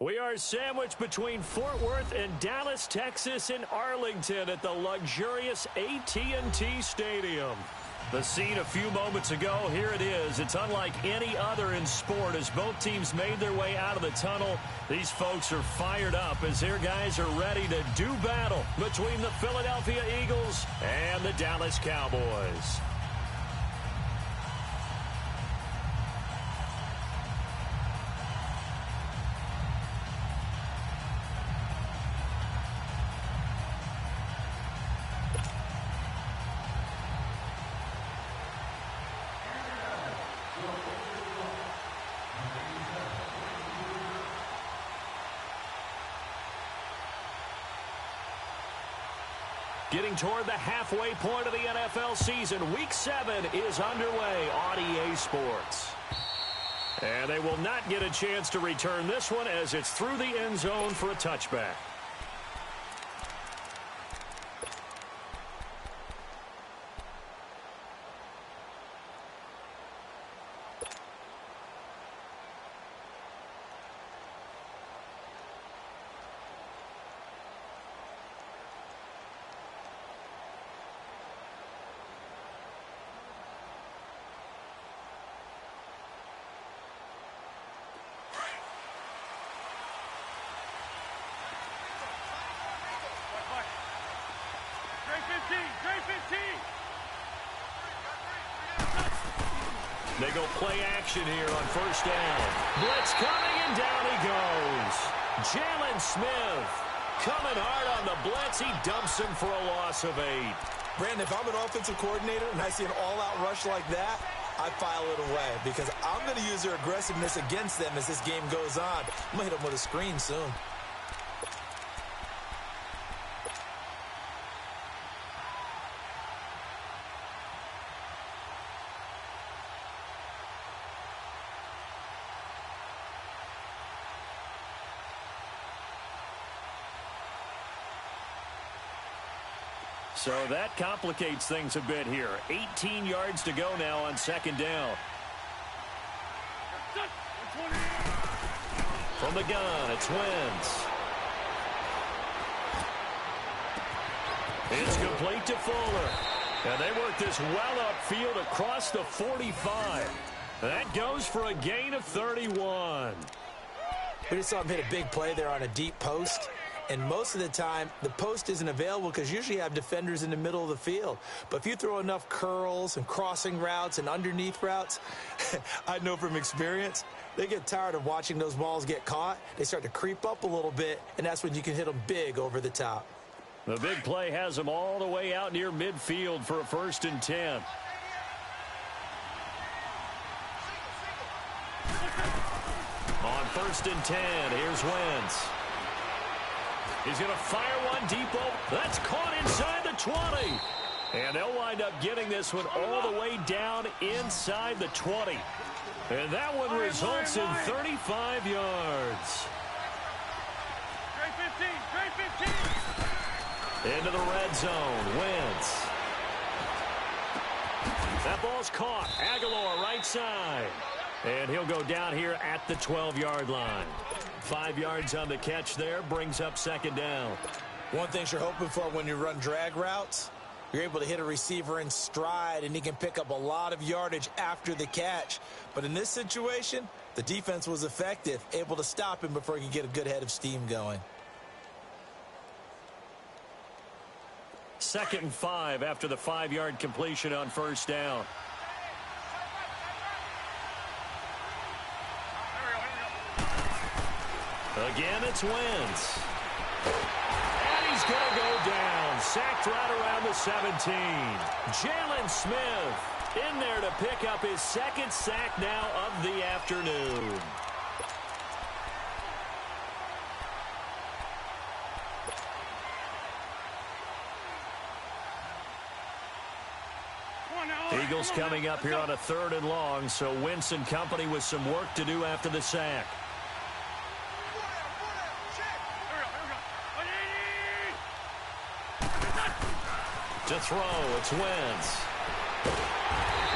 We are sandwiched between Fort Worth and Dallas, Texas, and Arlington at the luxurious AT&T Stadium. The scene a few moments ago, here it is. It's unlike any other in sport as both teams made their way out of the tunnel. These folks are fired up as their guys are ready to do battle between the Philadelphia Eagles and the Dallas Cowboys. Getting toward the halfway point of the NFL season, Week 7 is underway on EA Sports. And they will not get a chance to return this one as it's through the end zone for a touchback. They go play action here on first down. Blitz coming, and down he goes. Jalen Smith coming hard on the blitz. He dumps him for a loss of 8. Brandon, if I'm an offensive coordinator and I see an all-out rush like that, I file it away because I'm going to use their aggressiveness against them as this game goes on. I'm going to hit them with a screen soon. So that complicates things a bit here. 18 yards to go now on second down. From the gun, it's Wentz. It's complete to Fuller. And they work this well upfield across the 45. That goes for a gain of 31. We just saw him hit a big play there on a deep post. And most of the time, the post isn't available because usually you have defenders in the middle of the field. But if you throw enough curls and crossing routes and underneath routes, I know from experience, they get tired of watching those balls get caught. They start to creep up a little bit, and that's when you can hit them big over the top. The big play has them all the way out near midfield for a 1st and 10. On 1st and 10, here's Wentz. He's going to fire one deep over. That's caught inside the 20. And they'll wind up getting this one all the way down inside the 20. And that one results in 35 yards. Into the red zone. Wentz. That ball's caught. Aguilar right side. And he'll go down here at the 12-yard line. 5 yards on the catch there, brings up second down. One thing you're hoping for when you run drag routes, you're able to hit a receiver in stride, and he can pick up a lot of yardage after the catch. But in this situation, the defense was effective, able to stop him before he could get a good head of steam going. 2nd and 5 after the 5-yard completion on first down. Again, it's Wentz. And he's going to go down. Sacked right around the 17. Jalen Smith in there to pick up his 2nd sack now of the afternoon. Eagles coming up here on a 3rd and long, so Wentz and company with some work to do after the sack. To throw, it's Wentz.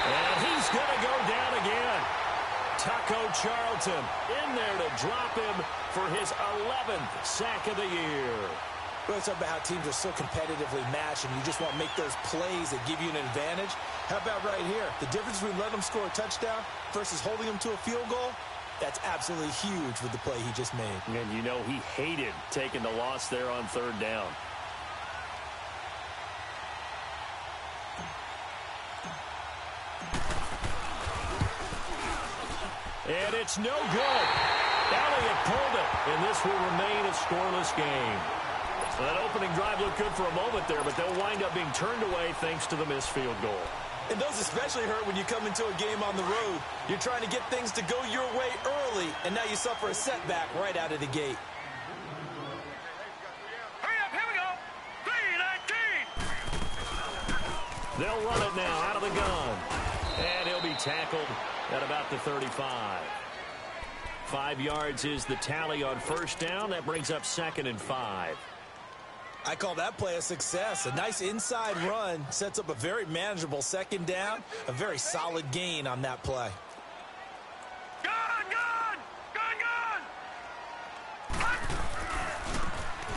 And he's going to go down again. Tucko Charlton in there to drop him for his 11th sack of the year. We're talking about how teams are so competitively matched, and you just want to make those plays that give you an advantage. How about right here? The difference between letting them score a touchdown versus holding them to a field goal, that's absolutely huge with the play he just made. And you know he hated taking the loss there on third down. And it's no good. Elliott pulled it, and this will remain a scoreless game. Well, that opening drive looked good for a moment there, but they'll wind up being turned away thanks to the missed field goal. And those especially hurt when you come into a game on the road. You're trying to get things to go your way early, and now you suffer a setback right out of the gate. Hurry up, here we go. 3-19. They'll run it now out of the gun. And he'll be tackled at about the 35. 5 yards is the tally on first down. That brings up 2nd and 5. I call that play a success. A nice inside run sets up a very manageable second down. A very solid gain on that play. Gun!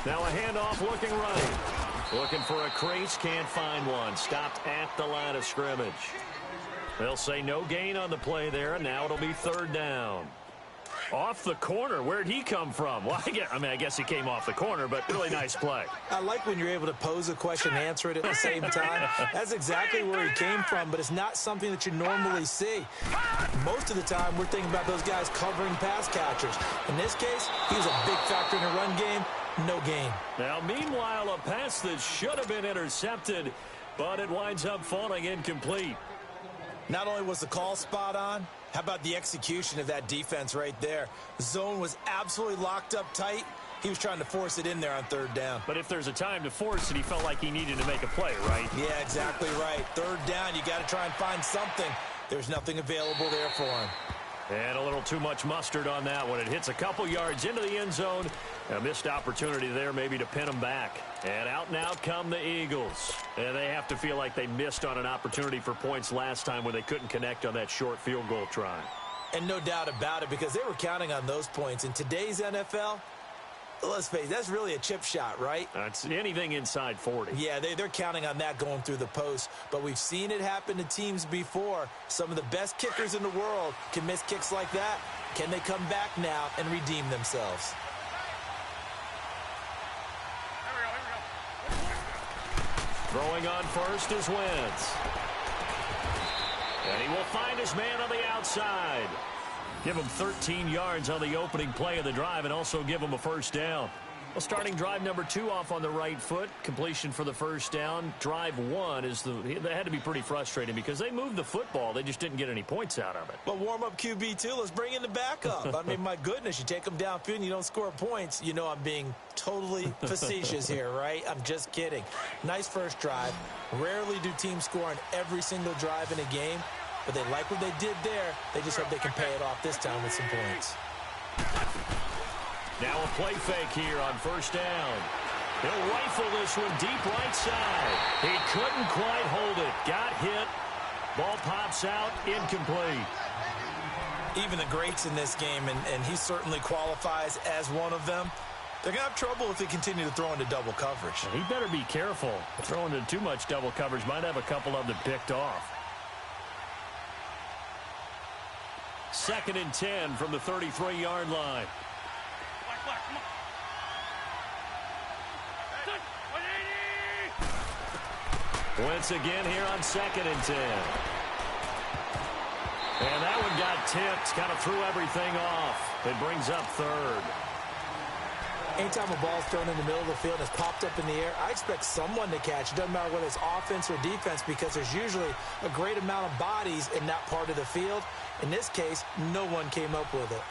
Now a handoff looking right. Looking for a crease, can't find one. Stopped at the line of scrimmage. They'll say no gain on the play there, and now it'll be 3rd down. Off the corner. Where'd he come from? Well, I guess he came off the corner, but really nice play. I like when you're able to pose a question and answer it at the same time. That's exactly where he came from, but it's not something that you normally see. Most of the time, we're thinking about those guys covering pass catchers. In this case, he was a big factor in the run game. No gain. Now, meanwhile, a pass that should have been intercepted, but it winds up falling incomplete. Not only was the call spot on, how about the execution of that defense right there? The zone was absolutely locked up tight. He was trying to force it in there on 3rd down. But if there's a time to force it, he felt like he needed to make a play, right? Yeah, exactly right. 3rd down, you got to try and find something. There's nothing available there for him. And a little too much mustard on that one. It hits a couple yards into the end zone. A missed opportunity there maybe to pin him back. And out now come the Eagles. And they have to feel like they missed on an opportunity for points last time when they couldn't connect on that short field goal try. And no doubt about it, because they were counting on those points. In today's NFL, let's face it, that's really a chip shot, right? It's anything inside 40. Yeah, they're counting on that going through the post. But we've seen it happen to teams before. Some of the best kickers in the world can miss kicks like that. Can they come back now and redeem themselves? Throwing on first is Wentz. And he will find his man on the outside. Give him 13 yards on the opening play of the drive and also give him a first down. Well, starting drive number 2 off on the right foot. Completion for the first down. Drive 1 that had to be pretty frustrating because they moved the football. They just didn't get any points out of it. But warm-up QB2, let's bring in the backup. I mean, my goodness, you take them downfield and you don't score points. You know I'm being totally facetious here, right? I'm just kidding. Nice first drive. Rarely do teams score on every single drive in a game, but they like what they did there. They just hope they can pay it off this time with some points. Now a play fake here on first down. He'll rifle this one deep right side. He couldn't quite hold it. Got hit. Ball pops out. Incomplete. Even the greats in this game, and he certainly qualifies as one of them, they're going to have trouble if they continue to throw into double coverage. He better be careful. Throwing into too much double coverage might have a couple of them picked off. 2nd and 10 from the 33-yard line. Wentz again here on 2nd and 10. And that one got tipped, kind of threw everything off. It brings up 3rd. Anytime a ball's thrown in the middle of the field and it's popped up in the air, I expect someone to catch. It doesn't matter whether it's offense or defense because there's usually a great amount of bodies in that part of the field. In this case, no one came up with it.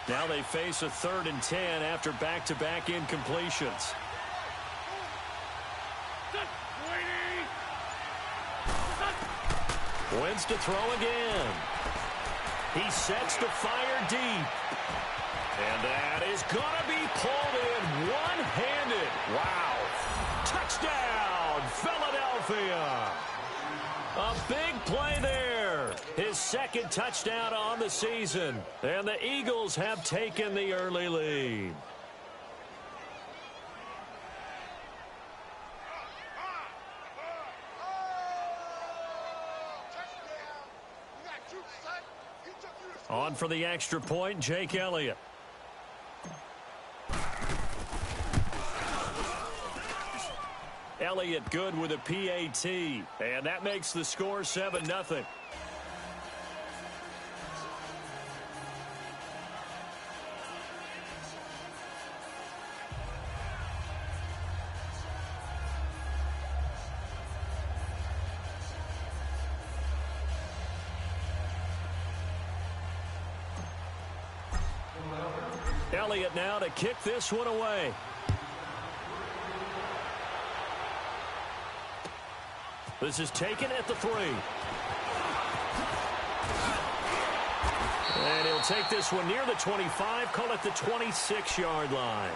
Now they face a 3rd and 10 after back-to-back incompletions. Wins to throw again. He sets to fire deep. And that is going to be pulled in one-handed. Wow. Touchdown, Philadelphia. A big play there. His second touchdown on the season. And the Eagles have taken the early lead. On for the extra point, Jake Elliott. Elliott good with a PAT, and that makes the score 7-0. Elliott now to kick this one away. This is taken at the 3. And he'll take this one near the 25, call it the 26-yard line.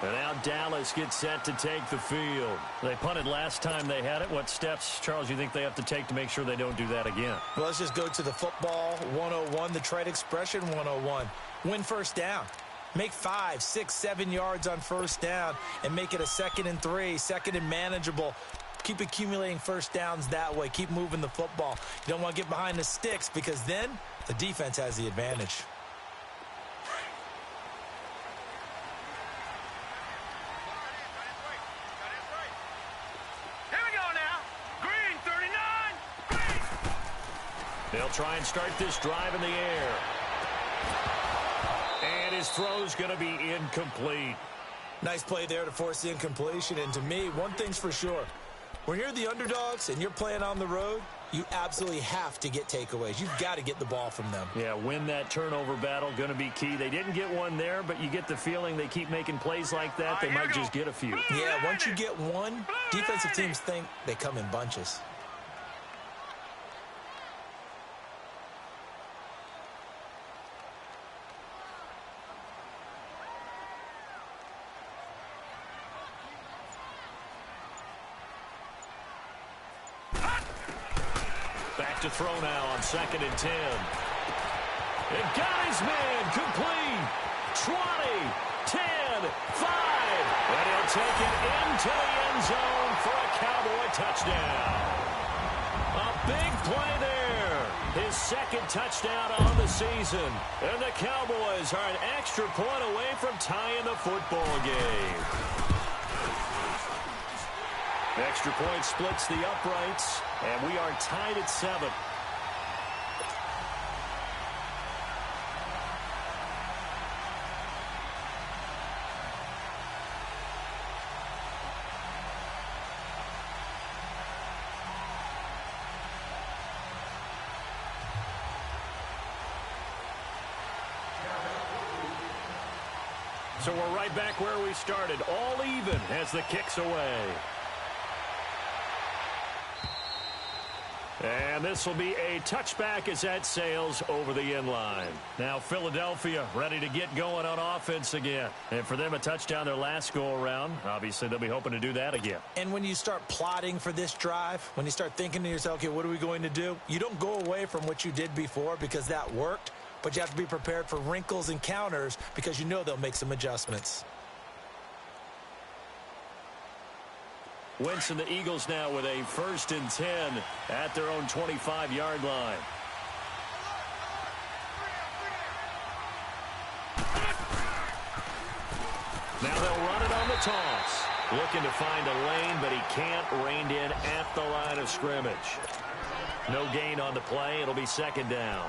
And now Dallas gets set to take the field. They punted last time they had it. What steps, Charles, you think they have to take to make sure they don't do that again? Well, let's just go to the football 101, the trade expression 101. Win first down. Make 5, 6, 7 yards on first down and make it a 2nd and 3, 2nd and manageable. Keep accumulating first downs that way. Keep moving the football. You don't want to get behind the sticks because then the defense has the advantage. Here we go now. Green 39. Green. They'll try and start this drive in the air. And his throw's going to be incomplete. Nice play there to force the incompletion. And to me, one thing's for sure. When you're the underdogs and you're playing on the road, you absolutely have to get takeaways. You've got to get the ball from them. Yeah, win that turnover battle, going to be key. They didn't get one there, but you get the feeling they keep making plays like that. They might just get a few. Yeah, once you get one, defensive teams think they come in bunches. Back to throw now on 2nd and 10. It got his man complete. 20, 10, 5. And he'll take it into the end zone for a Cowboy touchdown. A big play there. His 2nd touchdown on the season. And the Cowboys are an extra point away from tying the football game. Extra point splits the uprights, and we are tied at 7. So we're right back where we started, all even as the kick's away. And this will be a touchback as that sails over the end line. Now Philadelphia ready to get going on offense again. And for them, a touchdown their last go-around. Obviously, they'll be hoping to do that again. And when you start plotting for this drive, when you start thinking to yourself, okay, what are we going to do? You don't go away from what you did before because that worked, but you have to be prepared for wrinkles and counters because you know they'll make some adjustments. Wentz and the Eagles now with a 1st and 10 at their own 25-yard line. Now they'll run it on the toss. Looking to find a lane, but he can't. Reined in at the line of scrimmage. No gain on the play. It'll be 2nd down.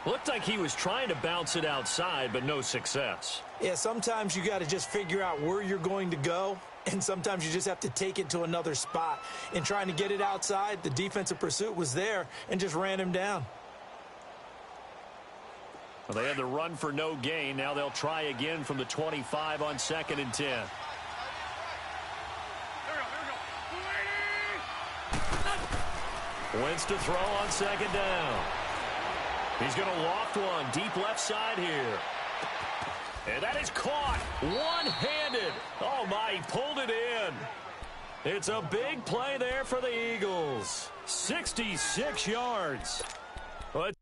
Looked like he was trying to bounce it outside, but no success. Yeah, sometimes you got to just figure out where you're going to go, and sometimes you just have to take it to another spot. In trying to get it outside, the defensive pursuit was there and just ran him down. Well, they had the run for no gain. Now they'll try again from the 25 on 2nd and 10. Wentz to throw on second down. He's going to loft one deep left side here. And that is caught one-handed. Oh, my, he pulled it in. It's a big play there for the Eagles. 66 yards. But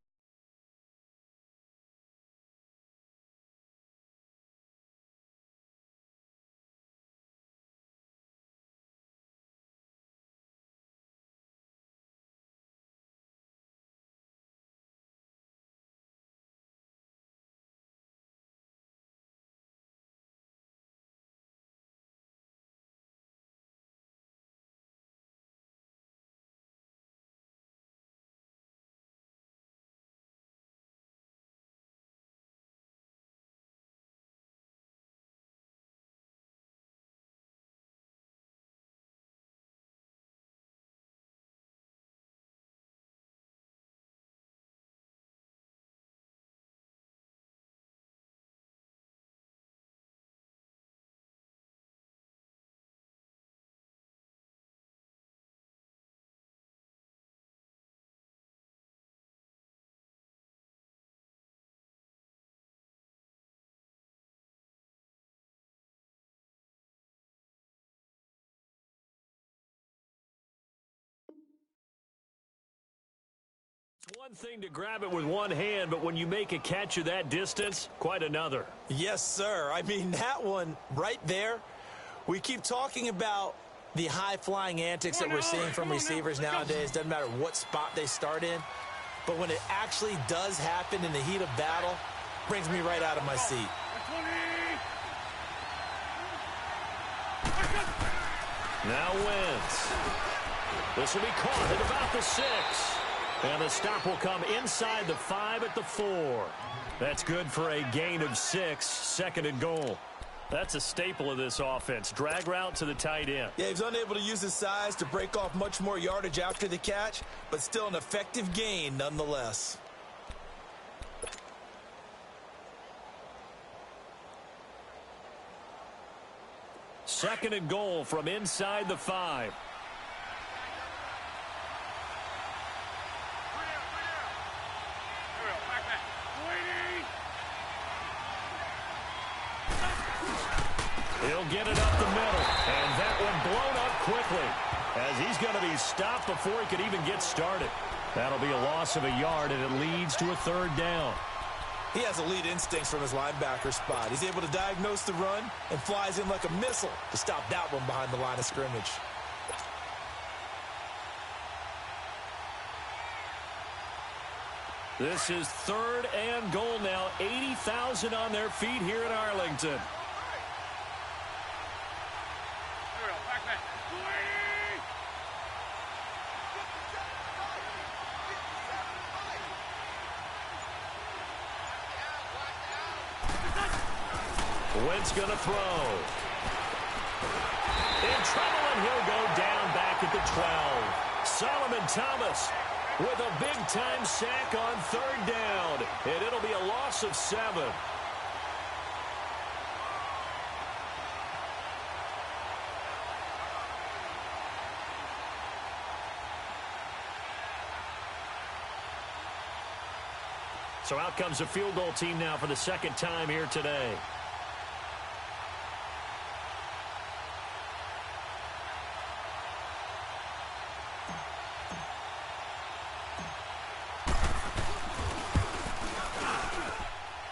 it's one thing to grab it with one hand, but when you make a catch of that distance, quite another. Yes, sir. I mean, that one right there, we keep talking about the high-flying antics that we're seeing from receivers nowadays. Doesn't matter what spot they start in. But when it actually does happen in the heat of battle, brings me right out of my seat. Now Wentz. This will be caught at about the 6. And the stop will come inside the 5 at the 4. That's good for a gain of 6, second and goal. That's a staple of this offense. Drag route to the tight end. Yeah, he's unable to use his size to break off much more yardage after the catch, but still an effective gain nonetheless. Second and goal from inside the 5. He'll get it up the middle, and that one blown up quickly as he's going to be stopped before he could even get started. That'll be a loss of a yard, and it leads to a third down. He has elite instincts from his linebacker spot. He's able to diagnose the run and flies in like a missile to stop that one behind the line of scrimmage. This is third and goal now. 80,000 on their feet here in Arlington. Wentz going to throw. In trouble, and he'll go down back at the 12. Solomon Thomas with a big-time sack on third down, and it'll be a loss of 7. So out comes the field goal team now for the second time here today.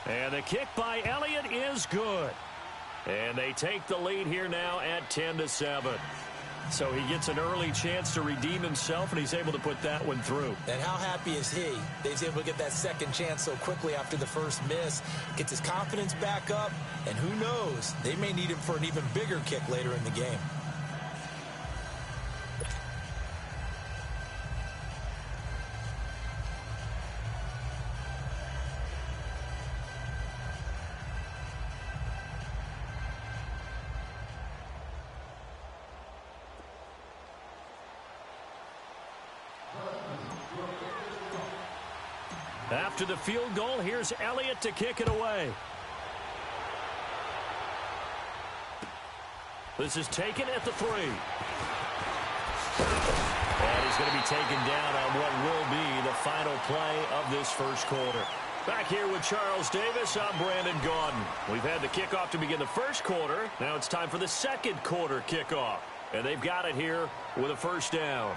And the kick by Elliott is good. And they take the lead here now at 10-7. So he gets an early chance to redeem himself, and he's able to put that one through. And how happy is he that he's able to get that second chance so quickly after the first miss, gets his confidence back up, and who knows, they may need him for an even bigger kick later in the game. After the field goal, here's Elliott to kick it away. This is taken at the 3. And is going to be taken down on what will be the final play of this first quarter. Back here with Charles Davis, I'm Brandon Gaudin. We've had the kickoff to begin the first quarter. Now it's time for the second quarter kickoff. And they've got it here with a first down.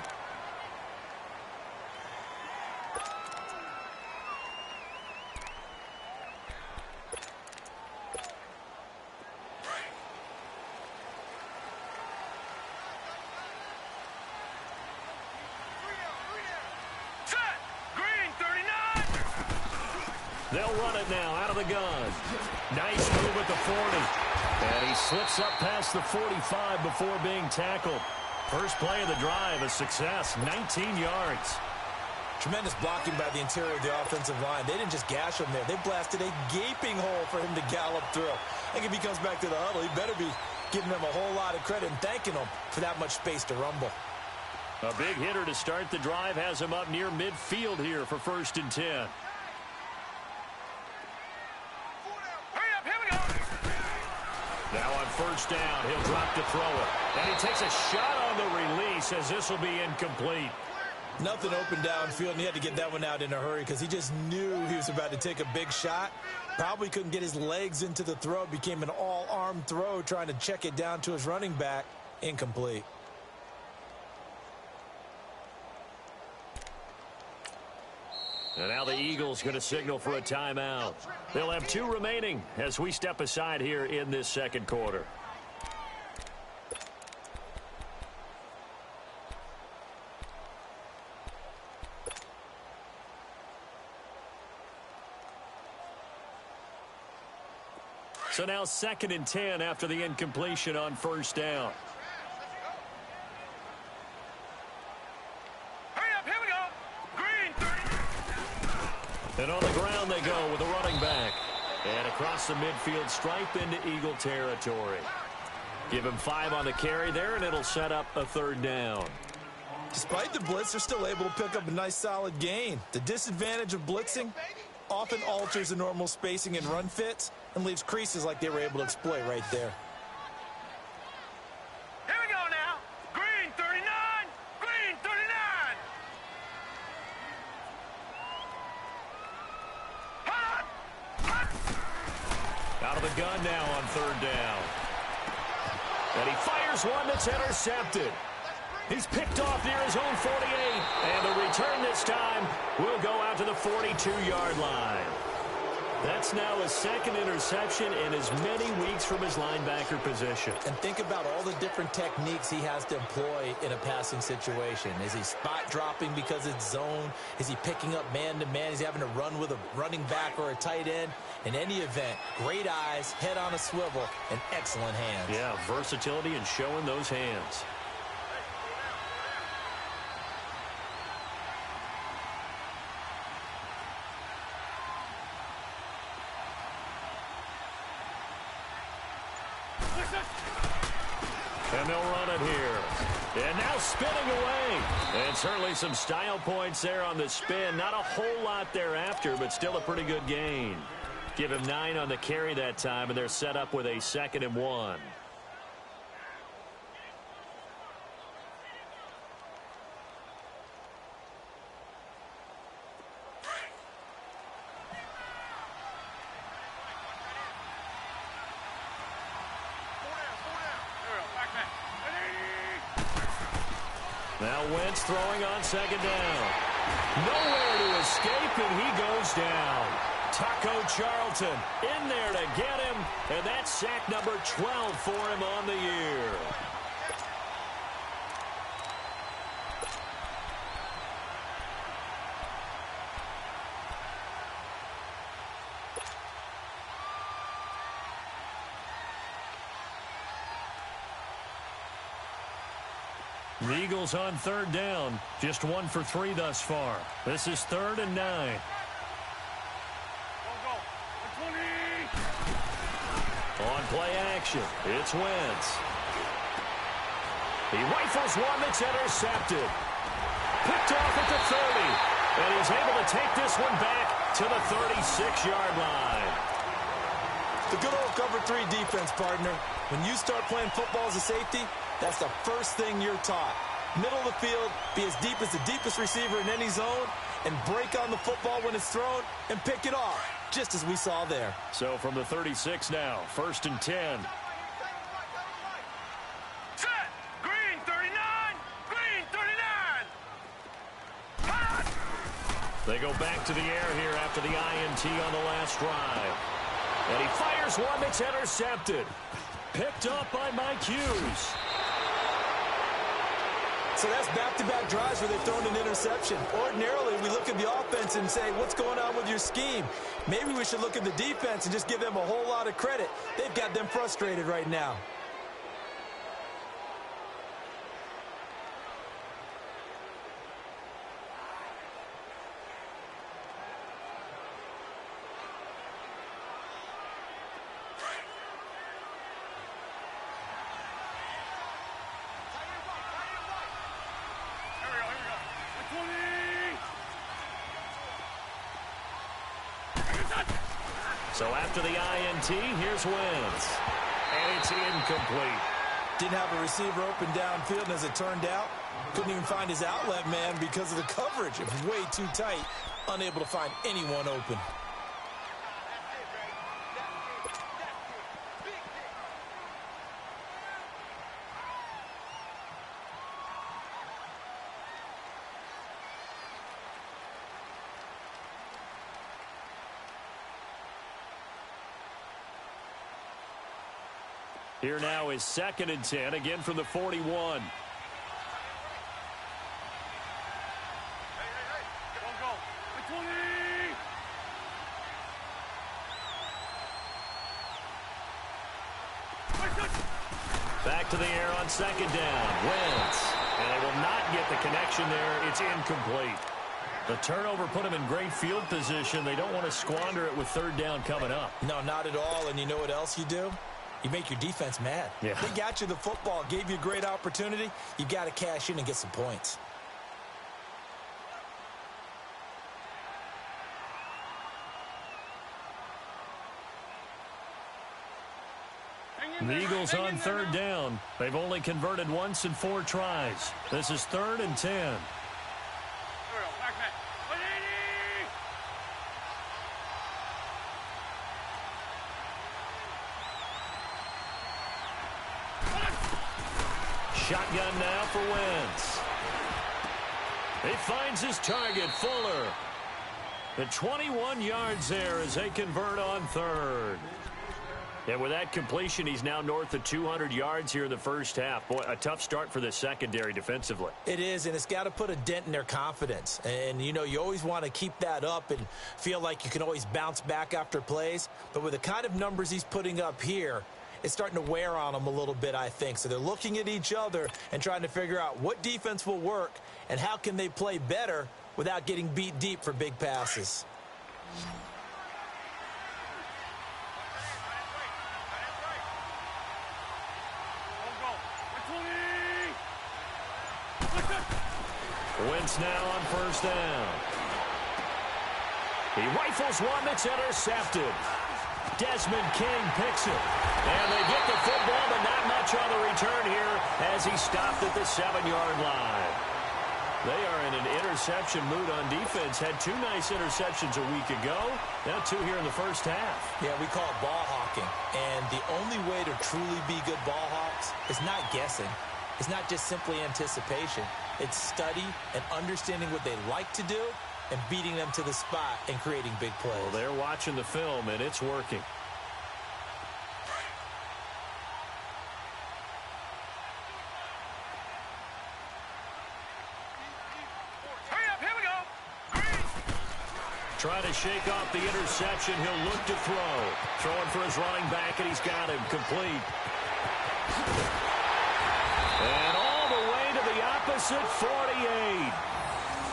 They'll run it now out of the gun. Nice move at the 40. And he slips up past the 45 before being tackled. First play of the drive, a success, 19 yards. Tremendous blocking by the interior of the offensive line. They didn't just gash him there. They blasted a gaping hole for him to gallop through. I think if he comes back to the huddle, he better be giving them a whole lot of credit and thanking them for that much space to rumble. A big hitter to start the drive has him up near midfield here for 1st and 10. Now on first down, he'll drop to throw it. And he takes a shot on the release as this will be incomplete. Nothing open downfield, and he had to get that one out in a hurry because he just knew he was about to take a big shot. Probably couldn't get his legs into the throw. Became an all-arm throw trying to check it down to his running back. Incomplete. And now the Eagles going to signal for a timeout. They'll have 2 remaining as we step aside here in this second quarter. So now 2nd and 10 after the incompletion on first down. And on the ground they go with a running back. And across the midfield stripe into Eagle territory. Give him 5 on the carry there, and it'll set up a 3rd down. Despite the blitz, they're still able to pick up a nice solid gain. The disadvantage of blitzing often alters the normal spacing and run fits and leaves creases like they were able to exploit right there. Here we go now. Green 39. Green 39. Out of the gun now on 3rd down. And he fires one that's intercepted. He's picked off near his own 48. And the return this time will go out to the 42-yard line. That's now his 2nd interception in as many weeks from his linebacker position. And think about all the different techniques he has to employ in a passing situation. Is he spot dropping because it's zone? Is he picking up man-to-man? Is he having to run with a running back or a tight end? In any event, great eyes, head on a swivel, and excellent hands. Yeah, versatility and showing those hands. And they'll run it here. And now spinning away. And certainly some style points there on the spin. Not a whole lot thereafter, but still a pretty good gain. Give him 9 on the carry that time, and they're set up with a 2nd and 1. Now Wentz throwing on 2nd down. Nowhere to escape, and he goes down. Taco Charlton in there to get him, and that's sack number 12 for him on the year. The Eagles on 3rd down, just 1 for 3 thus far. This is 3rd and 9. On play action, it's Wentz. He rifles one that's intercepted. Picked off at the 30. And he's able to take this one back to the 36-yard line. The good old cover 3 defense, partner. When you start playing football as a safety, that's the first thing you're taught. middle of the field, be as deep as the deepest receiver in any zone, and break on the football when it's thrown and pick it off, just as we saw there. So from the 36 now, 1st and 10. Set. Green 39. Green 39. Hot. They go back to the air here after the INT on the last drive. And he fires one that's intercepted. Picked up by Mike Hughes. So that's back-to-back drives where they've thrown an interception. Ordinarily, we look at the offense and say, what's going on with your scheme? Maybe we should look at the defense and just give them a whole lot of credit. They've got them frustrated right now. So after the INT, here's Wentz. And it's incomplete. Didn't have a receiver open downfield, and as it turned out, couldn't even find his outlet man because of the coverage. It was way too tight, unable to find anyone open. Here now is 2nd and 10, again from the 41. Hey. Go. 20. Back to the air on 2nd down. Wentz. And they will not get the connection there. It's incomplete. The turnover put them in great field position. They don't want to squander it with 3rd down coming up. No, not at all. And you know what else you do? You make your defense mad. Yeah. They got you the football, gave you a great opportunity. You got to cash in and get some points. The Eagles on 3rd down. They've only converted once in 4 tries. This is 3rd and 10. Shotgun now for Wentz. He finds his target, Fuller. The 21 yards there as they convert on 3rd. And with that completion, he's now north of 200 yards here in the first half. Boy, a tough start for the secondary defensively. It is, and it's got to put a dent in their confidence. And, you know, you always want to keep that up and feel like you can always bounce back after plays. But with the kind of numbers he's putting up here, it's starting to wear on them a little bit, I think. So they're looking at each other and trying to figure out what defense will work and how can they play better without getting beat deep for big passes. Wentz now on 1st down. He rifles one that's intercepted. Desmond King picks it. And they get the football, but not much on the return here as he stopped at the 7-yard line. They are in an interception mood on defense. Had 2 nice interceptions a week ago. Now 2 here in the first half. Yeah, we call it ball hawking. And the only way to truly be good ball hawks is not guessing. It's not just simply anticipation. It's study and understanding what they like to do and beating them to the spot and creating big plays. Well, they're watching the film, and it's working. Hurry up, here we go. Trying to shake off the interception. He'll look to throw. Throwing for his running back, and he's got him complete. And all the way to the opposite 48.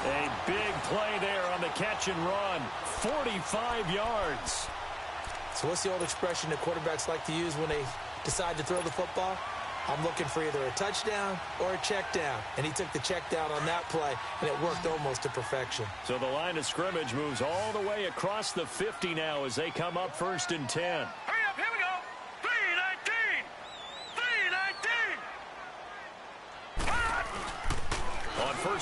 A big play there on the catch and run. 45 yards. So what's the old expression that quarterbacks like to use when they decide to throw the football? I'm looking for either a touchdown or a check down. And he took the check down on that play, and it worked almost to perfection. So the line of scrimmage moves all the way across the 50 now as they come up 1st and 10. Hurry up, here we go. 319. 319.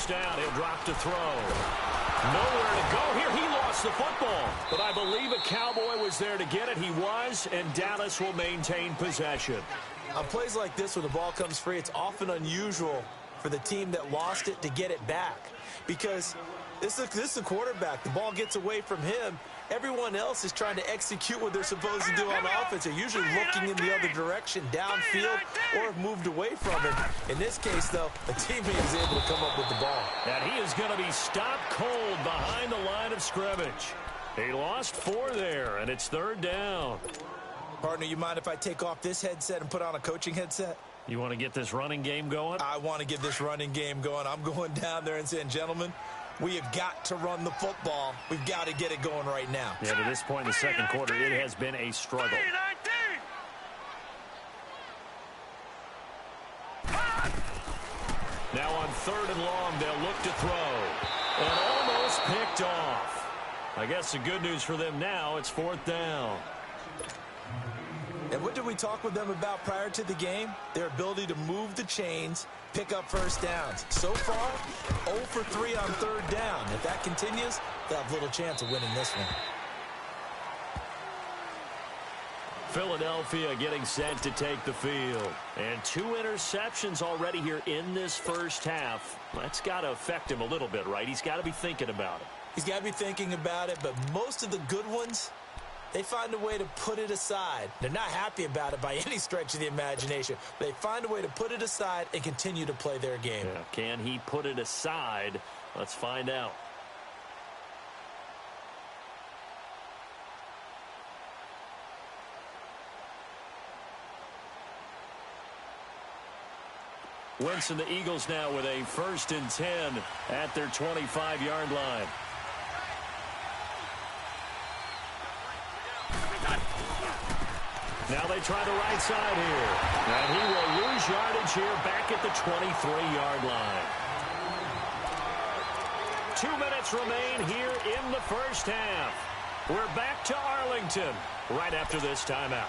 first down. He'll drop to throw. Nowhere to go here. He lost the football. But I believe a Cowboy was there to get it. He was, and Dallas will maintain possession. On plays like this, when the ball comes free, it's often unusual for the team that lost it to get it back. Because this is the quarterback. The ball gets away from him. Everyone else is trying to execute what they're supposed to do on offense. They're usually looking in the other direction, downfield, or have moved away from it. In this case, though, a teammate is able to come up with the ball. And he is going to be stopped cold behind the line of scrimmage. He lost 4 there, and it's third down. Partner, you mind if I take off this headset and put on a coaching headset? You want to get this running game going? I want to get this running game going. I'm going down there and saying, gentlemen, we have got to run the football. We've got to get it going right now. Yeah, to this point in the second quarter, it has been a struggle. Now on third and long, they'll look to throw. And almost picked off. I guess the good news for them now, it's fourth down. And what did we talk with them about prior to the game? Their ability to move the chains, pick up first downs. So far, 0 for 3 on third down. If that continues, they'll have little chance of winning this one. Philadelphia getting set to take the field. And 2 interceptions already here in this first half. That's got to affect him a little bit, right? He's got to be thinking about it. He's got to be thinking about it, but most of the good ones, they find a way to put it aside. They're not happy about it by any stretch of the imagination. They find a way to put it aside and continue to play their game. Yeah, can he put it aside? Let's find out. Wentz and the Eagles now with a 1st and 10 at their 25-yard line. Now they try the right side here. And he will lose yardage here back at the 23-yard line. 2 minutes remain here in the first half. We're back to Arlington right after this timeout.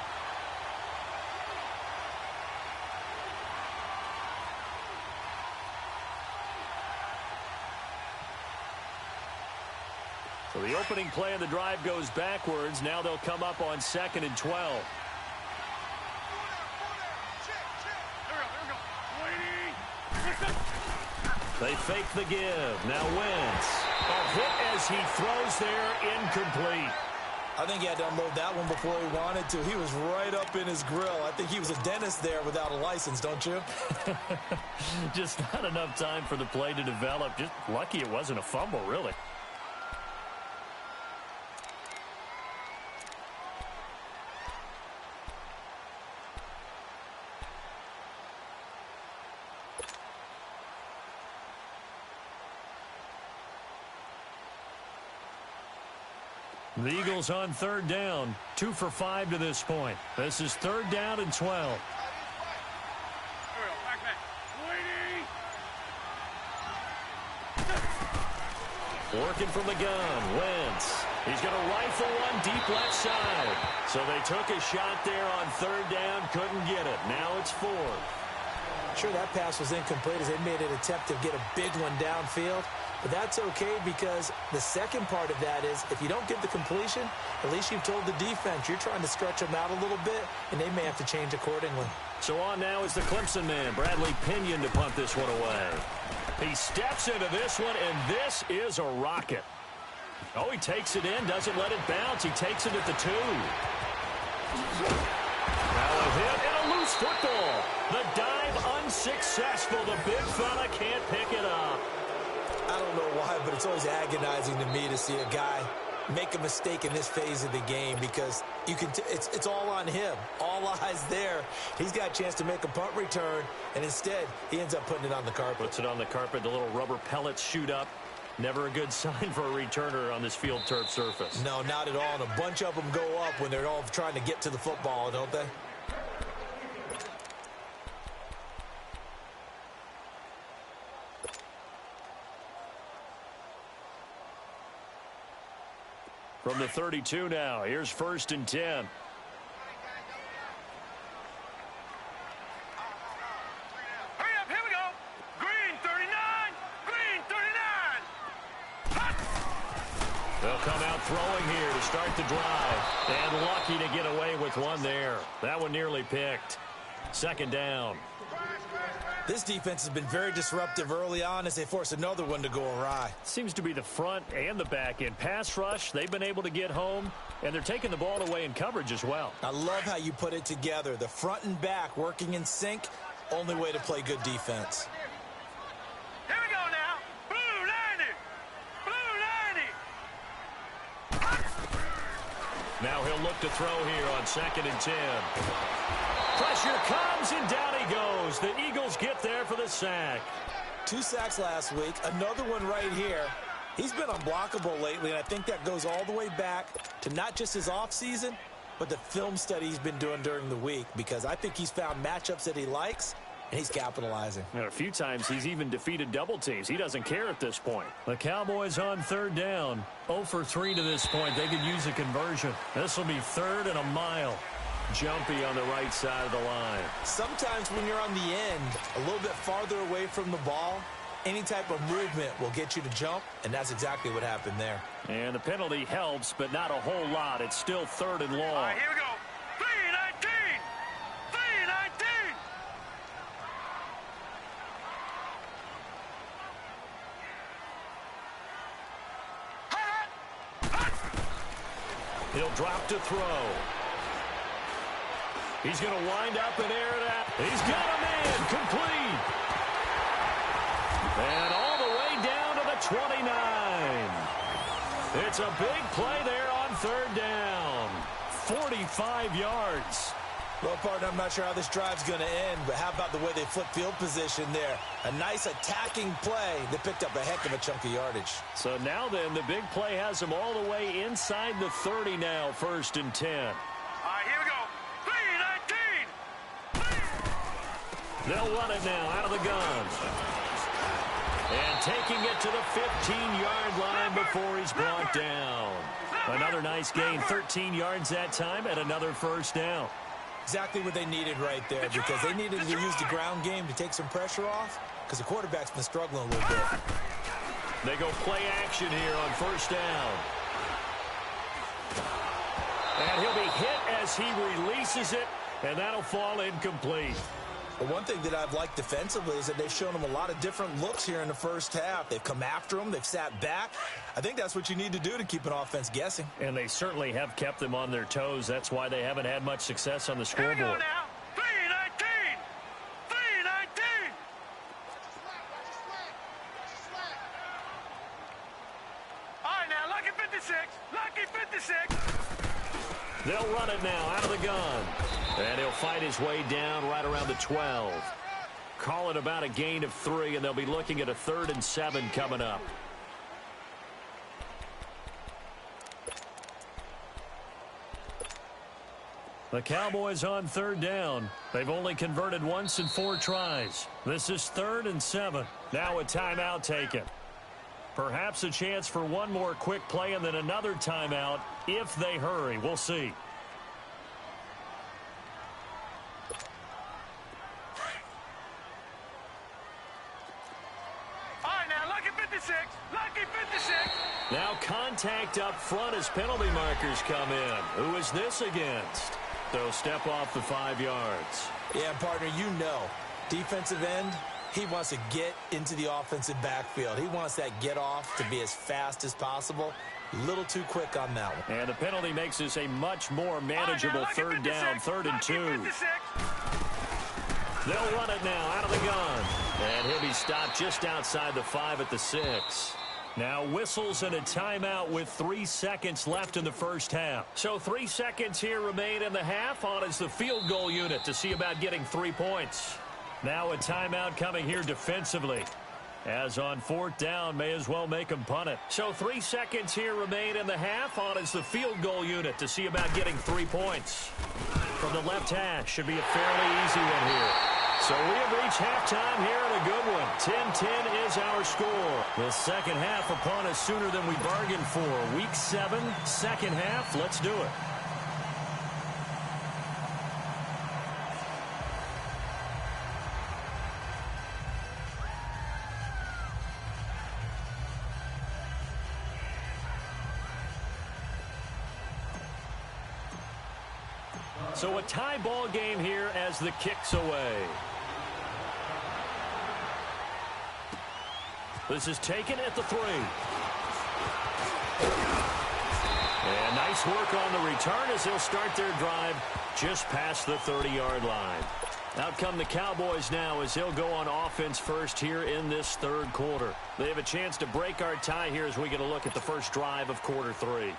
So the opening play of the drive goes backwards. Now they'll come up on 2nd and 12. They fake the give. Now Wentz. A hit as he throws there, incomplete. I think he had to unload that one before he wanted to. He was right up in his grill. I think he was a dentist there without a license, don't you? Just not enough time for the play to develop. Just lucky it wasn't a fumble, really. The Eagles on third down, 2 for 5 to this point. This is 3rd down and 12. Working from the gun, Wentz. He's going to rifle one deep left side. So they took a shot there on 3rd down, couldn't get it. Now it's 4. Sure, that pass was incomplete as they made an attempt to get a big one downfield. But that's okay because the second part of that is if you don't get the completion, at least you've told the defense you're trying to stretch them out a little bit, and they may have to change accordingly. So on now is the Clemson man, Bradley Pinion, to punt this one away. He steps into this one, and this is a rocket. Oh, he takes it in, doesn't let it bounce. He takes it at the 2. Now a hit and a loose football. The dive unsuccessful. The big fella can't pick it up. I don't know why, but it's always agonizing to me to see a guy make a mistake in this phase of the game because you can it's all on him. All eyes there. He's got a chance to make a punt return, and instead he ends up putting it on the carpet. Puts it on the carpet. The little rubber pellets shoot up. Never a good sign for a returner on this field turf surface. No, not at all. And a bunch of them go up when they're all trying to get to the football, don't they? From the 32 now, here's 1st and 10. Hurry up, here we go. Green 39, green They'll come out throwing here to start the drive. And lucky to get away with one there. That one nearly picked. Second down. This defense has been very disruptive early on as they force another one to go awry. Seems to be the front and the back end. Pass rush, they've been able to get home, and they're taking the ball away in coverage as well. I love how you put it together. The front and back working in sync, only way to play good defense. Here we go now. Blue 90. Blue 90. Now he'll look to throw here on 2nd and 10. Pressure comes, and down he goes. The Eagles get there for the sack. 2 sacks last week, another one right here. He's been unblockable lately, and I think that goes all the way back to not just his offseason, but the film study he's been doing during the week, because I think he's found matchups that he likes, and he's capitalizing. And a few times he's even defeated double teams. He doesn't care at this point. The Cowboys on 3rd down. 0 for 3 to this point. They could use a conversion. This will be 3rd and a mile. Jumpy on the right side of the line. Sometimes when you're on the end, a little bit farther away from the ball, any type of movement will get you to jump, and that's exactly what happened there. And the penalty helps, but not a whole lot. It's still 3rd and long. All right, here we go. 319. 319. He'll drop to throw. He's going to wind up and air it out. He's got a man complete. And all the way down to the 29. It's a big play there on 3rd down. 45 yards. Well, partner, I'm not sure how this drive's going to end, but how about the way they flip field position there? A nice attacking play that picked up a heck of a chunk of yardage. So now then, the big play has them all the way inside the 30 now, 1st and 10. All right, here we go. 319. They'll run it now out of the gun. And taking it to the 15-yard line before he's brought down. Another nice gain, 13 yards that time, and another 1st down. Exactly what they needed right there, because they needed to use the ground game to take some pressure off, because the quarterback's been struggling a little bit. They go play action here on 1st down. And he'll be hit as he releases it, and that'll fall incomplete. But one thing that I've liked defensively is that they've shown him a lot of different looks here in the first half. They've come after him. They've sat back. I think that's what you need to do to keep an offense guessing. And they certainly have kept them on their toes. That's why they haven't had much success on the Here we go scoreboard. now. 319. 319. All right, now, lucky 56. Lucky 56. They'll run it now out of the gun. And he'll fight his way down right around the 12. Call it about a gain of 3, and they'll be looking at a 3rd and 7 coming up. The Cowboys on 3rd down. They've only converted once in 4 tries. This is 3rd and 7. Now a timeout taken. Perhaps a chance for one more quick play and then another timeout if they hurry. We'll see. All right, now, lucky 56. Lucky 56. Now contact up front as penalty markers come in. Who is this against? They'll step off the 5 yards. Yeah, partner, you know, defensive end, he wants to get into the offensive backfield. He wants that get off to be as fast as possible. A little too quick on that one. And the penalty makes this a much more manageable 3rd down, 3rd and 2. They'll run it now out of the gun. And he'll be stopped just outside the 5 at the 6. Now whistles and a timeout with 3 seconds left in the first half. So 3 seconds here remain in the half. On is the field goal unit to see about getting 3 points. Now a timeout coming here defensively. As on 4th down, may as well make him punt it. So 3 seconds here remain in the half. On is the field goal unit to see about getting 3 points. From the left hash, should be a fairly easy one here. So we have reached halftime here in a good one. 10-10 is our score. The second half upon us sooner than we bargained for. Week 7, second half. Let's do it. So a tie ball game here as the kick's away. This is taken at the 3. And nice work on the return as they'll start their drive just past the 30-yard line. Out come the Cowboys now as they'll go on offense first here in this third quarter. They have a chance to break our tie here as we get a look at the first drive of quarter 3.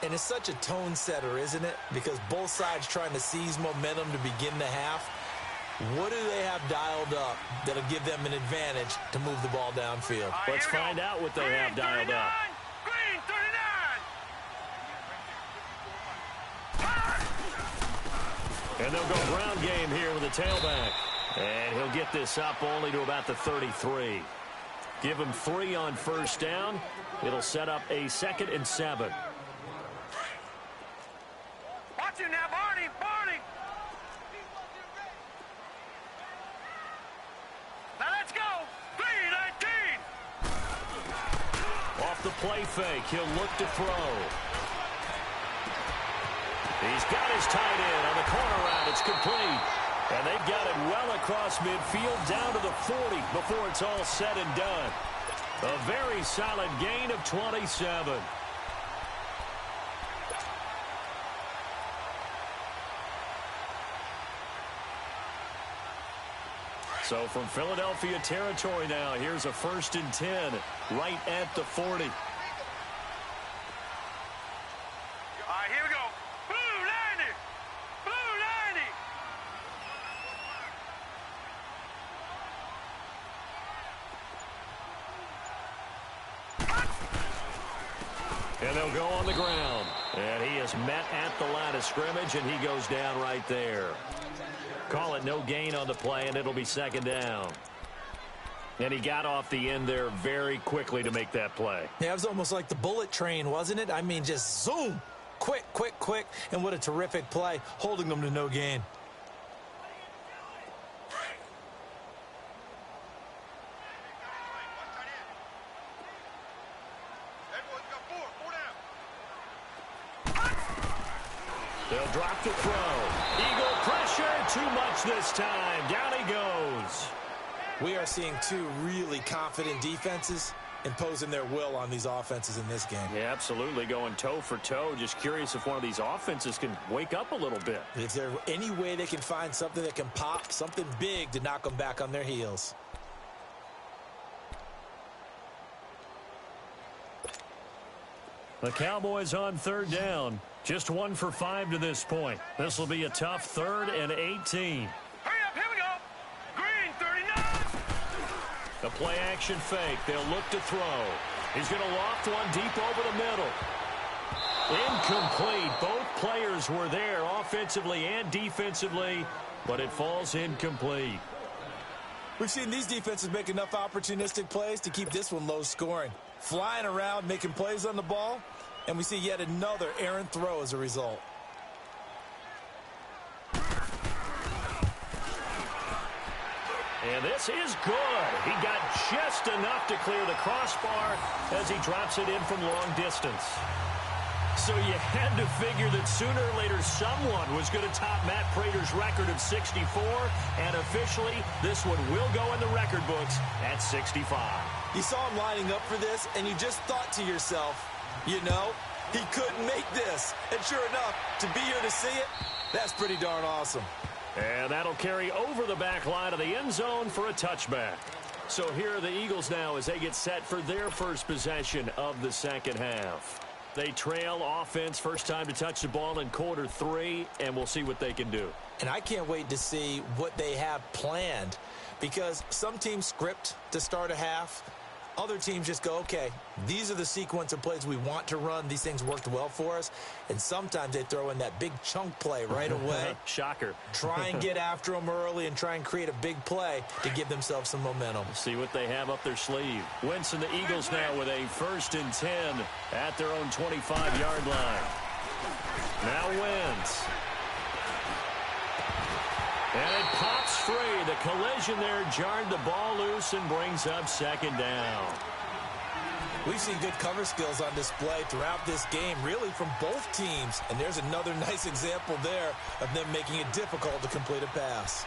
And it's such a tone setter, isn't it? Because both sides trying to seize momentum to begin the half. What do they have dialed up that'll give them an advantage to move the ball downfield? Let's find out what they have dialed up. Green 39. And they'll go ground game here with the tailback. And he'll get this up only to about the 33. Give him 3 on first down. It'll set up a 2nd and 7. Watch him now, Barney. Barney. Now let's go. 3-19. Off the play fake, he'll look to throw. He's got his tight end on the corner route. It's complete. And they've got it well across midfield down to the 40 before it's all said and done. A very solid gain of 27. So from Philadelphia territory now, here's a 1st and 10 right at the 40. All right, here we go. Blue 90. Blue 90. And they'll go on the ground. And he is met at the line of scrimmage, and he goes down right there. Call it no gain on the play, and it'll be 2nd down. And he got off the end there very quickly to make that play. Yeah, it was almost like the bullet train, wasn't it? I mean, just zoom. Quick, quick, quick. And what a terrific play, holding them to no gain. They'll drop the throw. Eagle pressure, too much this time. Down he goes. We are seeing 2 really confident defenses imposing their will on these offenses in this game. Yeah, absolutely, going toe for toe. Just curious if one of these offenses can wake up a little bit. Is there any way they can find something that can pop, something big to knock them back on their heels? The Cowboys on 3rd down. Just 1 for 5 to this point. This will be a tough 3rd and 18. Hurry up, here we go. Green 39. The play action fake. They'll look to throw. He's going to loft one deep over the middle. Incomplete. Both players were there offensively and defensively, but it falls incomplete. We've seen these defenses make enough opportunistic plays to keep this one low scoring. Flying around, making plays on the ball, and we see yet another errant throw as a result. And this is good. He got just enough to clear the crossbar as he drops it in from long distance. So you had to figure that sooner or later someone was going to top Matt Prater's record of 64, and officially this one will go in the record books at 65. You saw him lining up for this, and you just thought to yourself, you know, he couldn't make this. And sure enough, to be here to see it, that's pretty darn awesome. And that'll carry over the back line of the end zone for a touchback. So here are the Eagles now as they get set for their first possession of the second half. They trail offense, first time to touch the ball in quarter 3, and we'll see what they can do. And I can't wait to see what they have planned, because some teams script to start a half. Other teams just go, okay, these are the sequence of plays we want to run. These things worked well for us. And sometimes they throw in that big chunk play right away. Shocker. Try and get after them early and try and create a big play to give themselves some momentum. See what they have up their sleeve. Wentz and the Eagles now with a 1st and 10 at their own 25-yard line. Now Wentz. And it pops free. The collision there jarred the ball loose and brings up 2nd down. We've seen good cover skills on display throughout this game, really from both teams. And there's another nice example there of them making it difficult to complete a pass.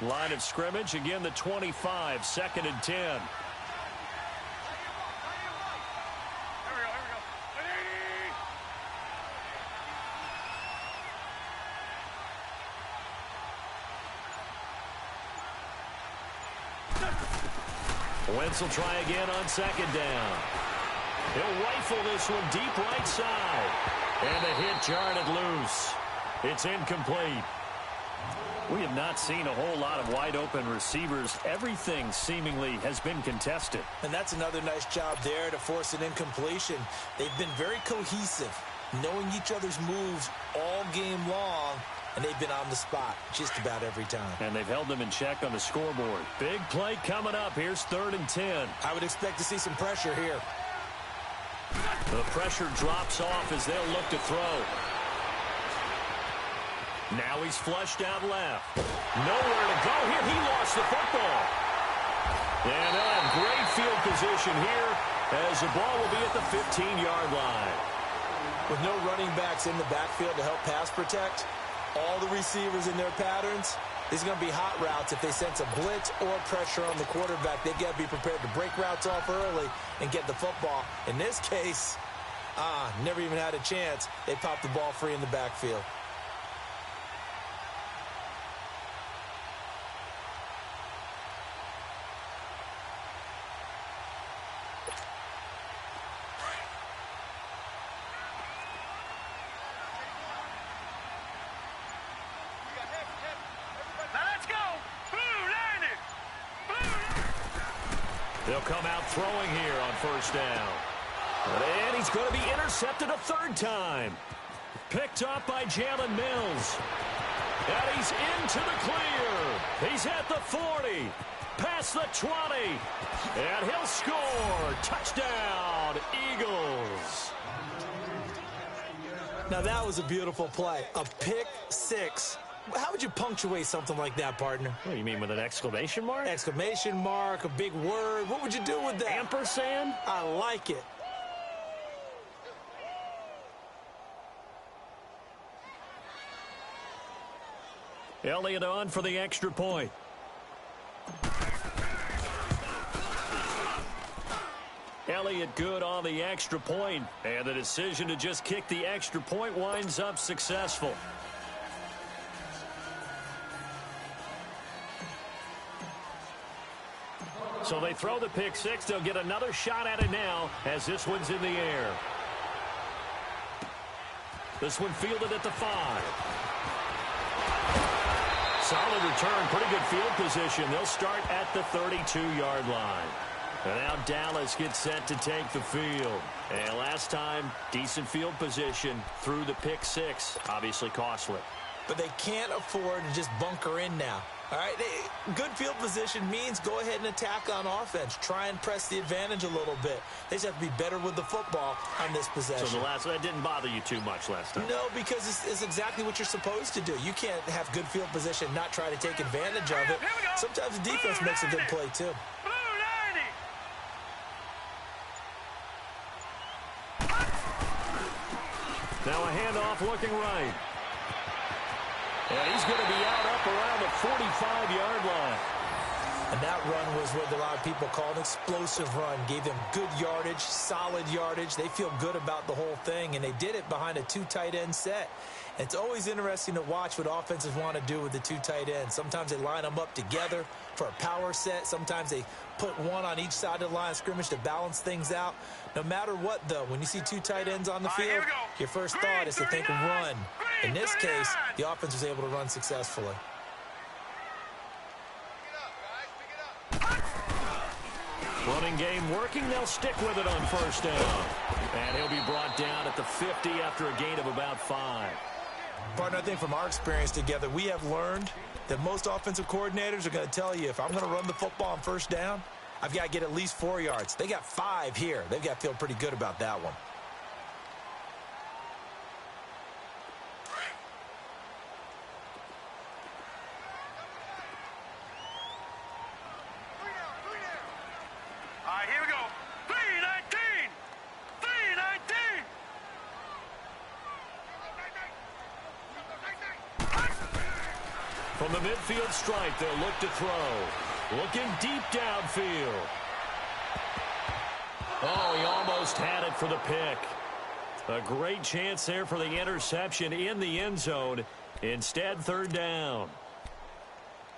Line of scrimmage, again the 25, 2nd and 10. Wentz will try again on 2nd down. He'll rifle this one deep right side. And the hit jarred it loose. It's incomplete. We have not seen a whole lot of wide-open receivers. Everything seemingly has been contested. And that's another nice job there to force an incompletion. They've been very cohesive, knowing each other's moves all game long, and they've been on the spot just about every time. And they've held them in check on the scoreboard. Big play coming up. Here's 3rd and 10. I would expect to see some pressure here. The pressure drops off as they'll look to throw. Now he's flushed out left. Nowhere to go here. He lost the football. And they'll have great field position here as the ball will be at the 15-yard line. With no running backs in the backfield to help pass protect, all the receivers in their patterns, these are going to be hot routes. If they sense a blitz or pressure on the quarterback, they've got to be prepared to break routes off early and get the football. In this case, never even had a chance. They popped the ball free in the backfield. They'll come out throwing here on 1st down. And he's going to be intercepted a 3rd time. Picked up by Jalen Mills. And he's into the clear. He's at the 40. Past the 20. And he'll score. Touchdown, Eagles. Now that was a beautiful play. A pick six. How would you punctuate something like that, partner? What do you mean, with an exclamation mark? Exclamation mark, a big word. What would you do with that? Ampersand? I like it. Elliott on for the extra point. Elliott good on the extra point. And the decision to just kick the extra point winds up successful. So they throw the pick six. They'll get another shot at it now as this one's in the air. This one fielded at the 5. Solid return, pretty good field position. They'll start at the 32-yard line. And now Dallas gets set to take the field. And last time, decent field position through the pick six. Obviously costly. But they can't afford to just bunker in now. All right, good field position means go ahead and attack on offense. Try and press the advantage a little bit. They just have to be better with the football on this possession. So that didn't bother you too much last time? No, because it's exactly what you're supposed to do. You can't have good field position and not try to take advantage of it. Sometimes the defense makes a good play, too. Now a handoff looking right. And he's going to be out up around the 45-yard line. And that run was what a lot of people call an explosive run. Gave them good yardage, solid yardage. They feel good about the whole thing, and they did it behind a 2 tight end set. It's always interesting to watch what offenses want to do with the 2 tight ends. Sometimes they line them up together for a power set. Sometimes they put one on each side of the line of scrimmage to balance things out. No matter what, though, when you see 2 tight ends on the field, your first thought is to think run. In this case, the offense was able to run successfully. Running game working. They'll stick with it on 1st down. And he'll be brought down at the 50 after a gain of about 5. Partner, I think from our experience together, we have learned that most offensive coordinators are going to tell you, if I'm going to run the football on 1st down, I've got to get at least 4 yards. They got 5 here. They've got to feel pretty good about that one. right, here we go. 319! 319! From the midfield stripe, they'll look to throw. Looking deep downfield. Oh, he almost had it for the pick. A great chance there for the interception in the end zone. Instead, third down.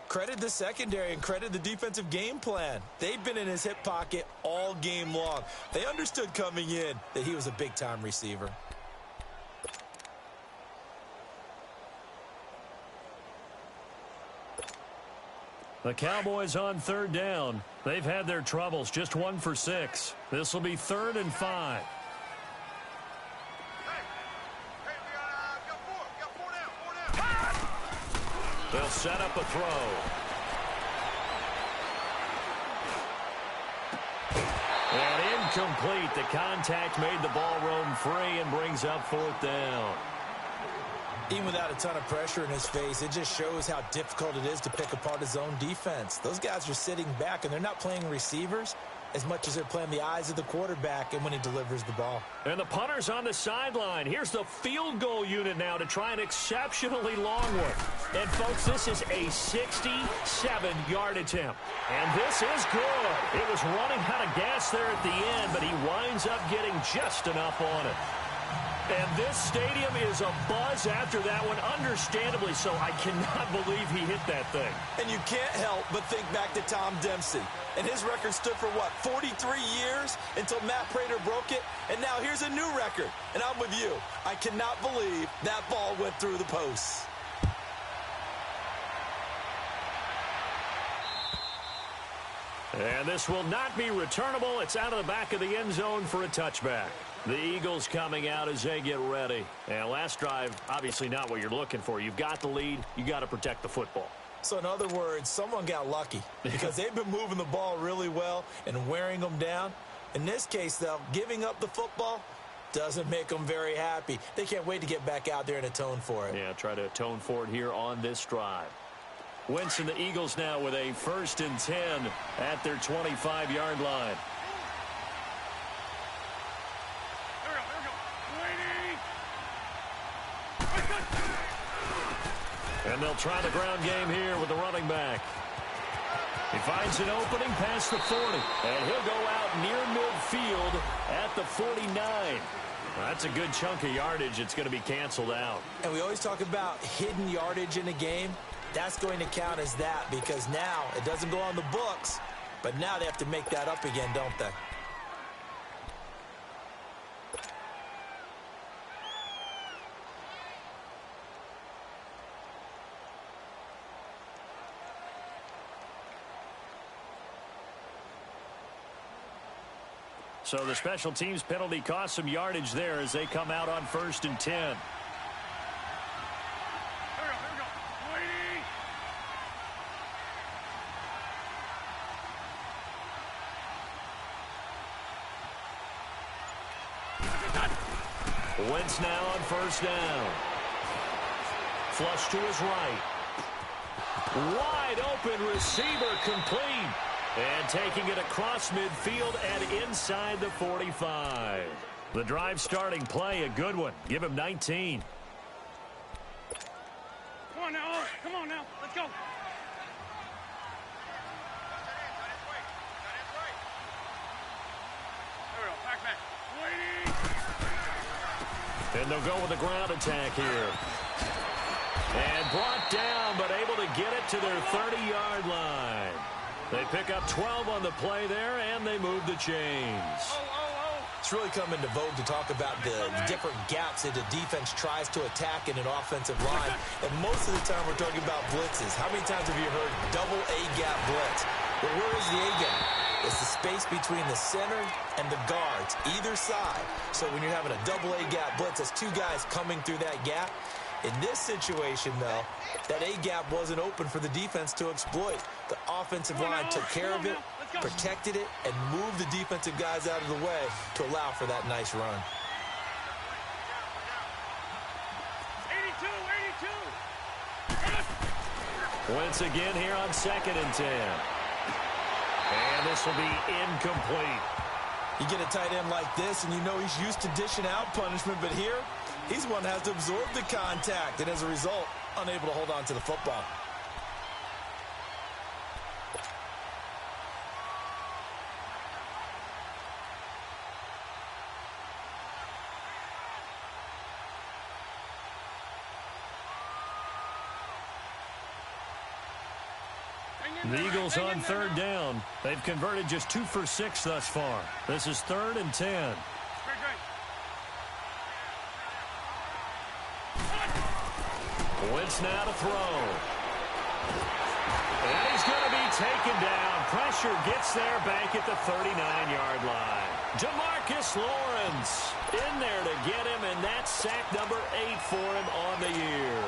Credit the secondary and credit the defensive game plan. They've been in his hip pocket all game long. They understood coming in that he was a big-time receiver. The Cowboys on third down. They've had their troubles, just 1 for 6. This will be 3rd and 5. They'll set up a throw. And incomplete. The contact made the ball roam free and brings up 4th down. Even without a ton of pressure in his face, it just shows how difficult it is to pick apart his own defense. Those guys are sitting back, and they're not playing receivers as much as they're playing the eyes of the quarterback and when he delivers the ball. And the punter's on the sideline. Here's the field goal unit now to try an exceptionally long one. And, folks, this is a 67-yard attempt. And this is good. It was running out of gas there at the end, but he winds up getting just enough on it. And this stadium is abuzz after that one, understandably so. I cannot believe he hit that thing. And you can't help but think back to Tom Dempsey. And his record stood for, what, 43 years until Matt Prater broke it? And now here's a new record. And I'm with you. I cannot believe that ball went through the posts. And this will not be returnable. It's out of the back of the end zone for a touchback. The Eagles coming out as they get ready. And last drive, obviously not what you're looking for. You've got the lead. You got to protect the football. So in other words, someone got lucky because they've been moving the ball really well and wearing them down. In this case, though, giving up the football doesn't make them very happy. They can't wait to get back out there and atone for it. Yeah, try to atone for it here on this drive. Wentz and the Eagles now with a 1st and 10 at their 25-yard line. And they'll try the ground game here with the running back. He finds an opening past the 40. And he'll go out near midfield at the 49. That's a good chunk of yardage. It's going to be canceled out. And we always talk about hidden yardage in a game. That's going to count as that because now it doesn't go on the books, but now they have to make that up again, don't they? So the special teams penalty cost some yardage there as they come out on 1st and 10. Wentz now on 1st down. Flush to his right. Wide open receiver complete. And taking it across midfield and inside the 45. The drive starting play, a good one. Give him 19. Come on now, come on now, let's go. There we go, back. Waiting. And they'll go with a ground attack here. And brought down, but able to get it to their 30-yard line. They pick up 12 on the play there, and they move the chains. It's really come into vogue to talk about the different gaps that the defense tries to attack in an offensive line. And most of the time we're talking about blitzes. How many times have you heard double A-gap blitz? Well, where is the A-gap? It's the space between the center and the guards, either side. So when you're having a double A-gap blitz, that's two guys coming through that gap. In this situation, though, that A-gap wasn't open for the defense to exploit. The offensive line took care of it, protected it, and moved the defensive guys out of the way to allow for that nice run. 82. Once again here on 2nd and 10. And this will be incomplete. You get a tight end like this, and you know he's used to dishing out punishment, but here, he's one that has to absorb the contact, and as a result, unable to hold on to the football. The Eagles on third down. They've converted just 2 for 6 thus far. This is 3rd and 10. Wentz now to throw. And he's going to be taken down. Pressure gets there back at the 39-yard line. Demarcus Lawrence in there to get him, and that's sack number 8 for him on the year.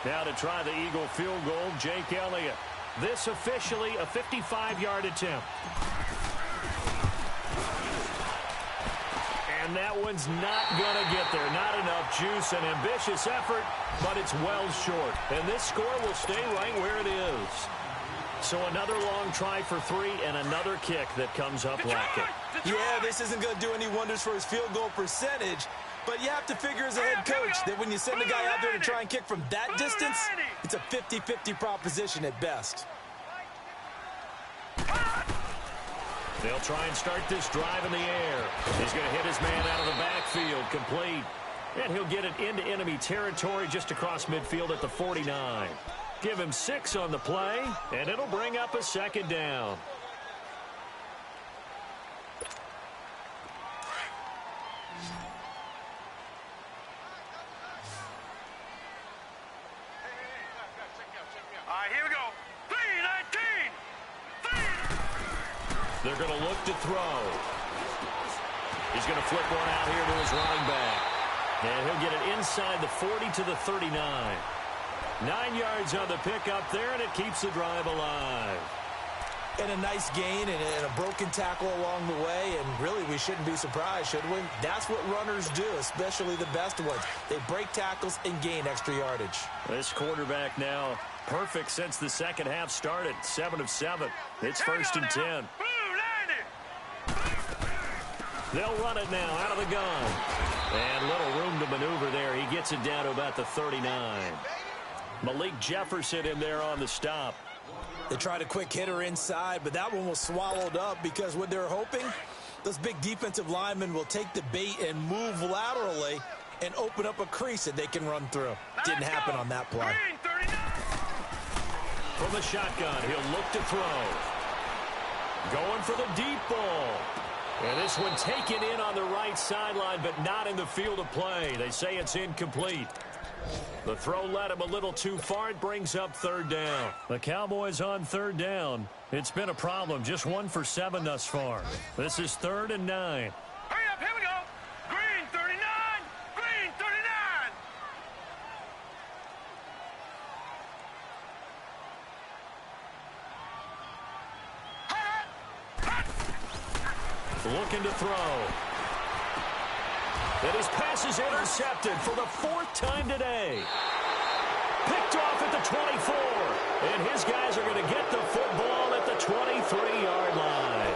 Now to try the Eagle field goal, Jake Elliott. This officially a 55-yard attempt. And that one's not going to get there. Not enough juice. An ambitious effort, but it's well short. And this score will stay right where it is. So another long try for 3 and another kick that comes up lacking. Yeah, this isn't going to do any wonders for his field goal percentage. But you have to figure as a head coach that when you send a guy out there to try and kick from that distance, it's a 50-50 proposition at best. They'll try and start this drive in the air. He's going to hit his man out of the backfield, complete. And he'll get it into enemy territory just across midfield at the 49. Give him 6 on the play, and it'll bring up a 2nd down. Here we go. 3-19. They're going to look to throw. He's going to flip one out here to his running back. And he'll get it inside the 40 to the 39. 9 yards on the pickup there, and it keeps the drive alive. And a nice gain and a broken tackle along the way, and really we shouldn't be surprised, should we? That's what runners do, especially the best ones. They break tackles and gain extra yardage. This quarterback now perfect since the second half started. 7 of 7. It's 1st and 10. They'll run it now out of the gun. And little room to maneuver there. He gets it down to about the 39. Malik Jefferson in there on the stop. They tried a quick hitter inside, but that one was swallowed up because what they're hoping, those big defensive linemen will take the bait and move laterally and open up a crease that they can run through. Didn't happen on that play. From the shotgun, he'll look to throw. Going for the deep ball. And this one taken in on the right sideline, but not in the field of play. They say it's incomplete. The throw led him a little too far. It brings up 3rd down. The Cowboys on 3rd down. It's been a problem. Just 1 for 7 thus far. This is 3rd and 9. Hurry up, here we go. Green 39. Green 39. Looking to throw. And his pass is intercepted for the 4th time today. Picked off at the 24. And his guys are going to get the football at the 23-yard line.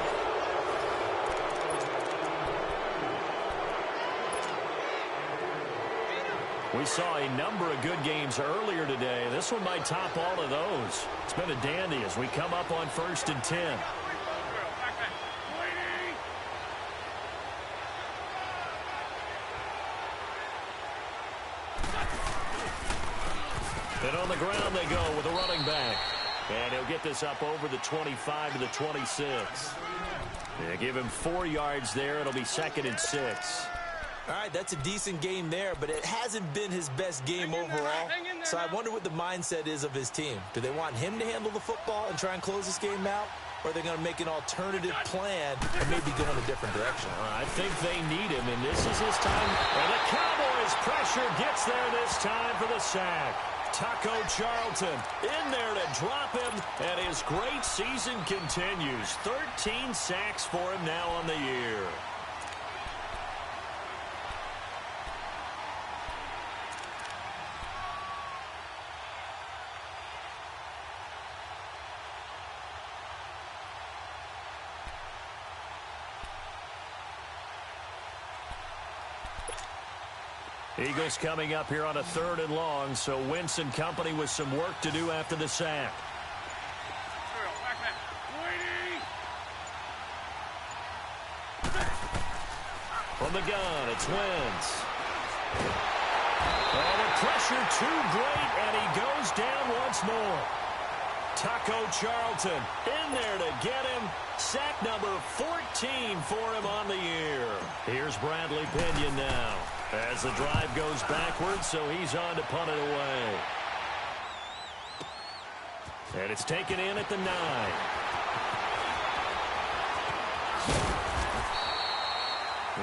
We saw a number of good games earlier today. This one might top all of those. It's been a dandy as we come up on 1st and 10. And on the ground they go with a running back. And he'll get this up over the 25 to the 26. They give him 4 yards there. It'll be 2nd and 6. All right, that's a decent game there, but it hasn't been his best game overall. So I wonder what the mindset is of his team. Do they want him to handle the football and try and close this game out? Or are they going to make an alternative plan and maybe go in a different direction? I think they need him, and this is his time. And the Cowboys' pressure gets there this time for the sack. Taco Charlton in there to drop him, and his great season continues. 13 sacks for him now on the year. Eagles coming up here on a 3rd and long, so Wentz and company with some work to do after the sack. From the gun, it's Wentz. Oh, the pressure too great, and he goes down once more. Taco Charlton in there to get him. Sack number 14 for him on the year. Here's Bradley Pinion now as the drive goes backwards, so he's on to punt it away. And it's taken in at the 9.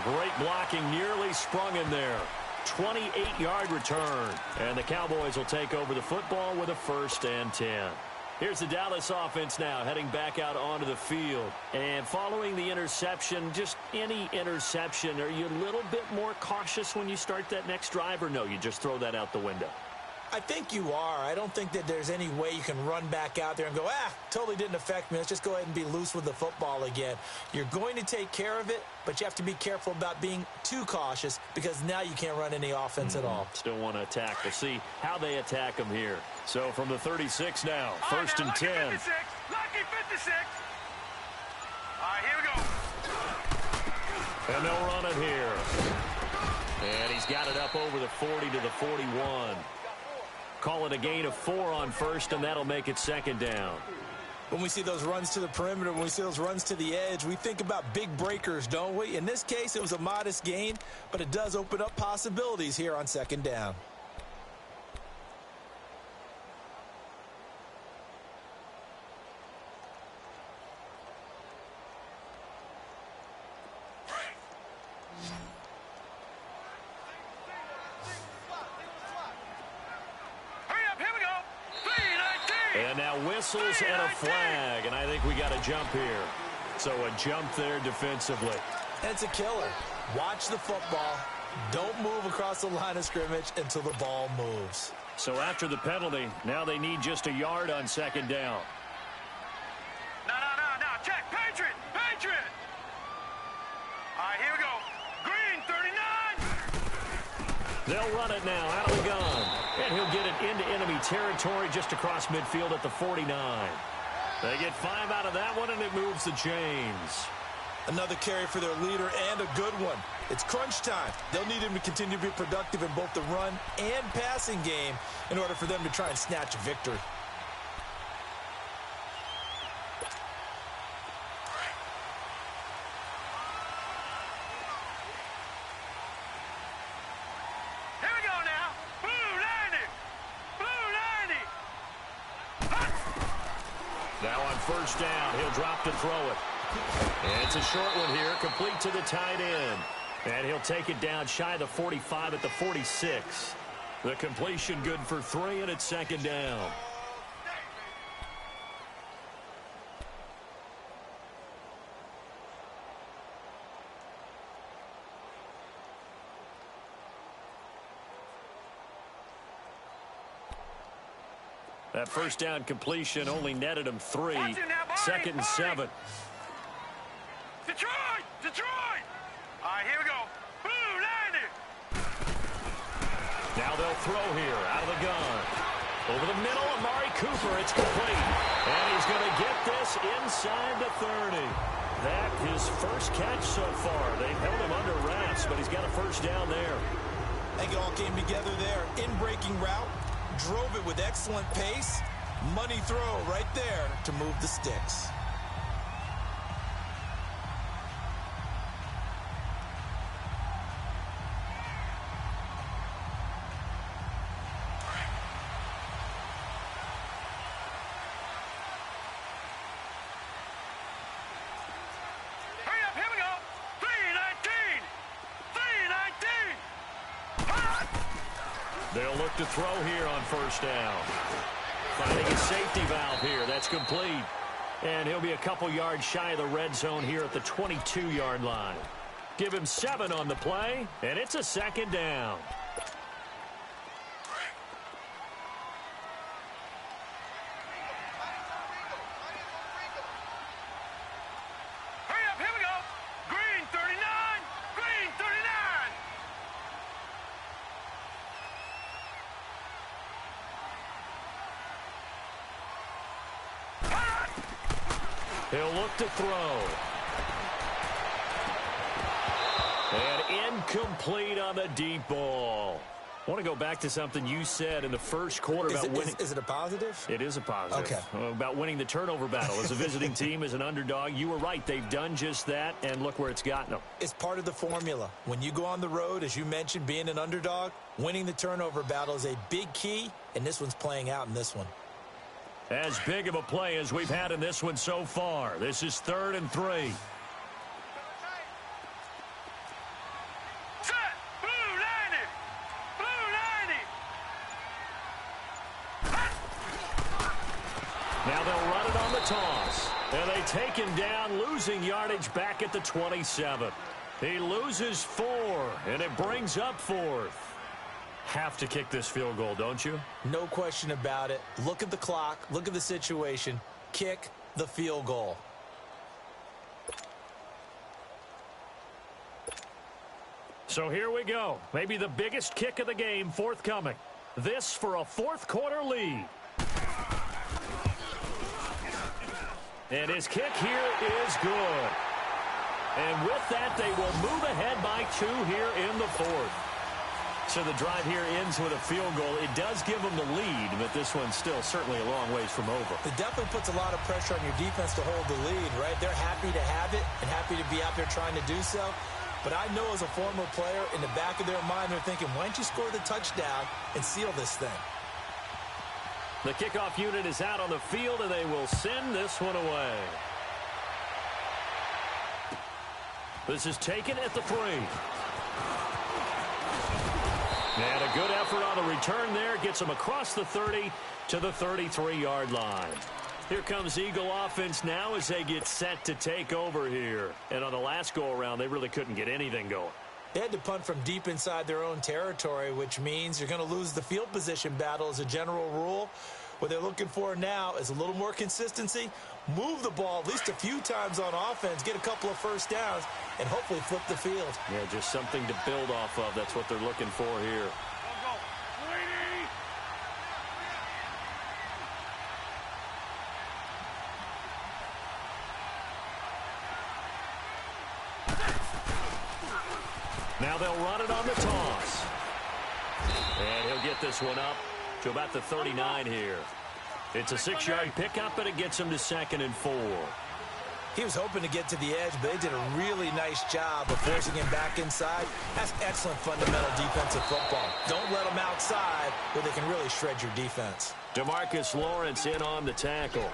Great blocking, nearly sprung him there. 28-yard return. And the Cowboys will take over the football with a 1st and 10. Here's the Dallas offense now heading back out onto the field. And following the interception, just any interception, are you a little bit more cautious when you start that next drive, or no, you just throw that out the window? I think you are. I don't think that there's any way you can run back out there and go, totally didn't affect me. Let's just go ahead and be loose with the football again. You're going to take care of it, but you have to be careful about being too cautious because now you can't run any offense at all. Still want to attack. We'll see how they attack them here. So from the 36 now, 1st and 10. Lucky 56. All right, here we go. And they'll run it here. And he's got it up over the 40 to the 41. Call it a gain of 4 on 1st, and that'll make it 2nd down. When we see those runs to the perimeter, when we see those runs to the edge, we think about big breakers, don't we? In this case, it was a modest gain, but it does open up possibilities here on 2nd down. And now whistles and a flag, and I think we got a jump here. So a jump there defensively. And it's a killer. Watch the football. Don't move across the line of scrimmage until the ball moves. So after the penalty, now they need just a yard on 2nd down. No. Check. Patriot. All right, here we go. Green, 39. They'll run it now out of the gun. And he'll get it into enemy territory just across midfield at the 49. They get 5 out of that one, and it moves the chains. Another carry for their leader, and a good one. It's crunch time. They'll need him to continue to be productive in both the run and passing game in order for them to try and snatch a victory. Now on 1st down, he'll drop to throw it. And it's a short one here, complete to the tight end. And he'll take it down shy of the 45 at the 46. The completion good for 3, and it's 2nd down. That 1st down completion only netted him 3. 2nd and 7. Detroit! All right, here we go. Blue 90. Now they'll throw here out of the gun. Over the middle, Amari Cooper. It's complete. And he's going to get this inside the 30. That his first catch so far. They've held him under wraps, but he's got a 1st down there. I think it all came together there. In-breaking route. Drove it with excellent pace. Money throw right there to move the sticks. Hurry up, here we go. 319. They'll look to throw here on 1st down. Finding a safety valve here. That's complete. And he'll be a couple yards shy of the red zone here at the 22-yard line. Give him 7 on the play, and it's a 2nd down. Hurry up, here we go. Green 39. He'll look to throw. And incomplete on the deep ball. I want to go back to something you said in the first quarter about winning. Is it a positive? It is a positive. Okay. About winning the turnover battle. As a visiting team, as an underdog, you were right. They've done just that, and look where it's gotten them. It's part of the formula. When you go on the road, as you mentioned, being an underdog, winning the turnover battle is a big key, and this one's playing out in this one. As big of a play as we've had in this one so far. This is 3rd and 3. Now they'll run it on the toss. And they take him down, losing yardage back at the 27. He loses 4, and it brings up 4th. Have to kick this field goal, don't you? No question about it. Look at the clock. Look at the situation. Kick the field goal. So here we go. Maybe the biggest kick of the game forthcoming. This for a 4th quarter lead. And his kick here is good. And with that, they will move ahead by 2 here in the 4th. So the drive here ends with a field goal. It does give them the lead, but this one's still certainly a long ways from over. It definitely puts a lot of pressure on your defense to hold the lead, right? They're happy to have it and happy to be out there trying to do so. But I know as a former player, in the back of their mind, they're thinking, why don't you score the touchdown and seal this thing? The kickoff unit is out on the field, and they will send this one away. This is taken at the 3. And a good effort on the return there. Gets them across the 30 to the 33-yard line. Here comes Eagle offense now as they get set to take over here. And on the last go-around, they really couldn't get anything going. They had to punt from deep inside their own territory, which means you're going to lose the field position battle as a general rule. What they're looking for now is a little more consistency, move the ball at least a few times on offense, get a couple of first downs, and hopefully flip the field. Yeah, just something to build off of. That's what they're looking for here. Now they'll run it on the toss. And he'll get this one up to about the 39 here. It's a 6-yard pickup, and it gets him to 2nd and 4. He was hoping to get to the edge, but they did a really nice job of forcing him back inside. That's excellent fundamental defensive football. Don't let them outside where they can really shred your defense. DeMarcus Lawrence in on the tackle.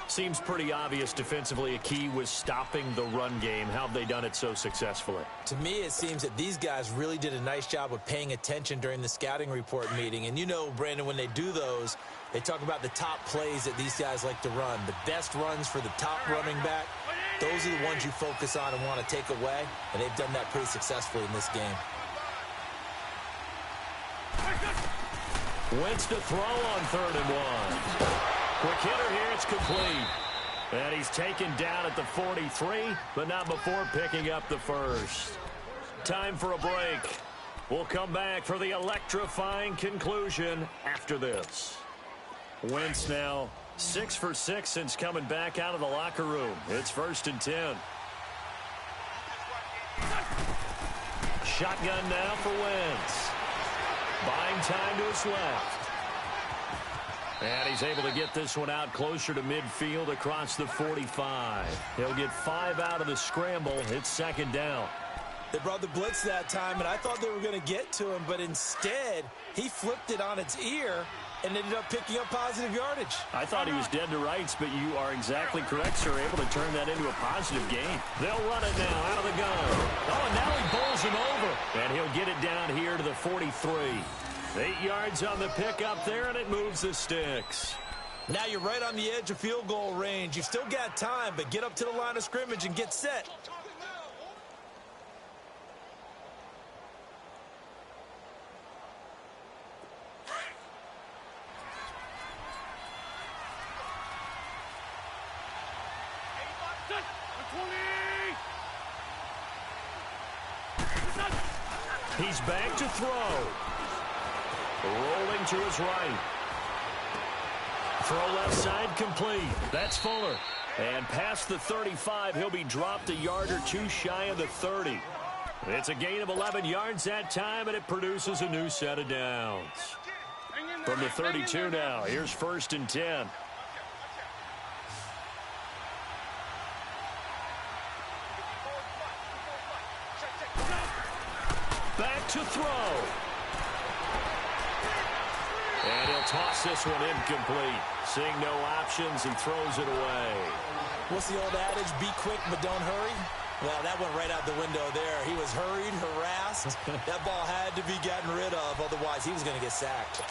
Seems pretty obvious defensively a key was stopping the run game. How have they done it so successfully? To me, it seems that these guys really did a nice job of paying attention during the scouting report meeting. And you know, Brandon, when they do those, they talk about the top plays that these guys like to run. The best runs for the top running back, those are the ones you focus on and want to take away. And they've done that pretty successfully in this game. Wentz to throw on 3rd and 1. Quick hitter here, it's complete. And he's taken down at the 43, but not before picking up the first. Time for a break. We'll come back for the electrifying conclusion after this. Wentz now 6 for 6 since coming back out of the locker room. It's 1st and 10. Shotgun now for Wentz. Buying time to his left. And he's able to get this one out closer to midfield across the 45. He'll get 5 out of the scramble. It's 2nd down. They brought the blitz that time, and I thought they were going to get to him, but instead, he flipped it on its ear and ended up picking up positive yardage. I thought he was dead to rights, but you are exactly correct, sir. Able to turn that into a positive gain. They'll run it now out of the gun. Oh, and now he bowls him over. And he'll get it down here to the 43. 8 yards on the pickup there, and it moves the sticks. Now you're right on the edge of field goal range. You've still got time, but get up to the line of scrimmage and get set. He's back to throw. Rolling to his right. Throw left side complete. That's Fuller. And past the 35, he'll be dropped a yard or two shy of the 30. It's a gain of 11 yards that time, and it produces a new set of downs. From the 32 now, here's 1st and 10. Back to throw. And he'll toss this one incomplete. Seeing no options, he throws it away. What's the old adage? Be quick, but don't hurry. Well, that went right out the window there. He was hurried, harassed. That ball had to be gotten rid of, otherwise he was going to get sacked.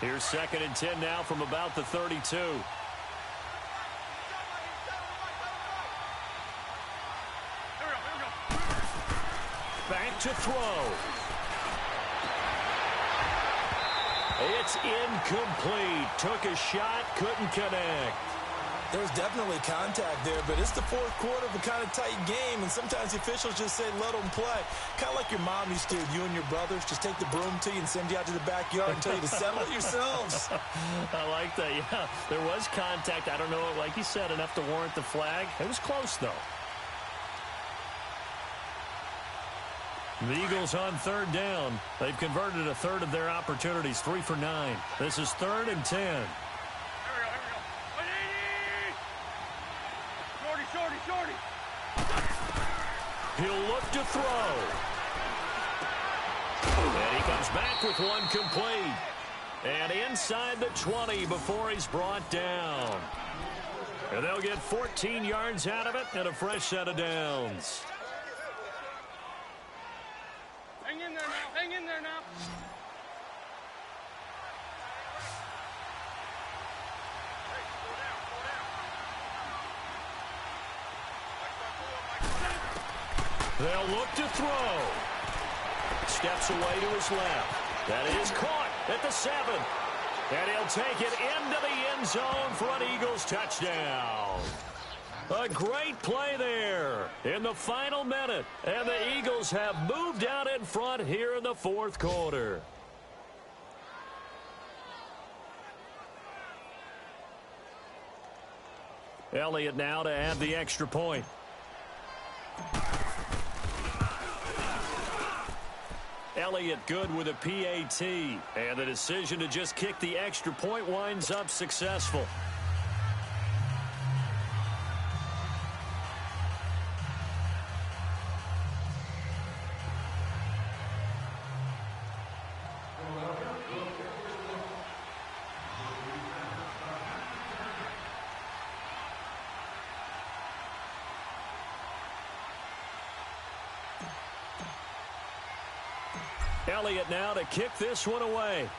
Here's 2nd and 10 now from about the 32. Back to throw. It's incomplete. Took a shot, couldn't connect. There's definitely contact there, but it's the 4th quarter of a kind of tight game, and sometimes the officials just say, let them play. Kind of like your mom used to do, you and your brothers, just take the broom to you and send you out to the backyard and tell you to settle it yourselves. I like that, yeah. There was contact. I don't know, like you said, enough to warrant the flag. It was close, though. The Eagles on 3rd down. They've converted a third of their opportunities, 3 for 9. This is 3rd and 10. Shorty. He'll look to throw. And he comes back with one complete. And inside the 20 before he's brought down. And they'll get 14 yards out of it and a fresh set of downs. Hang in there now. They'll look to throw. Steps away to his left. That is caught at the 7. And he'll take it into the end zone for an Eagles touchdown. A great play there in the final minute. And the Eagles have moved out in front here in the 4th quarter. Elliott now to add the extra point. Elliott good with a PAT. And the decision to just kick the extra point winds up successful. Elliott now to kick this one away.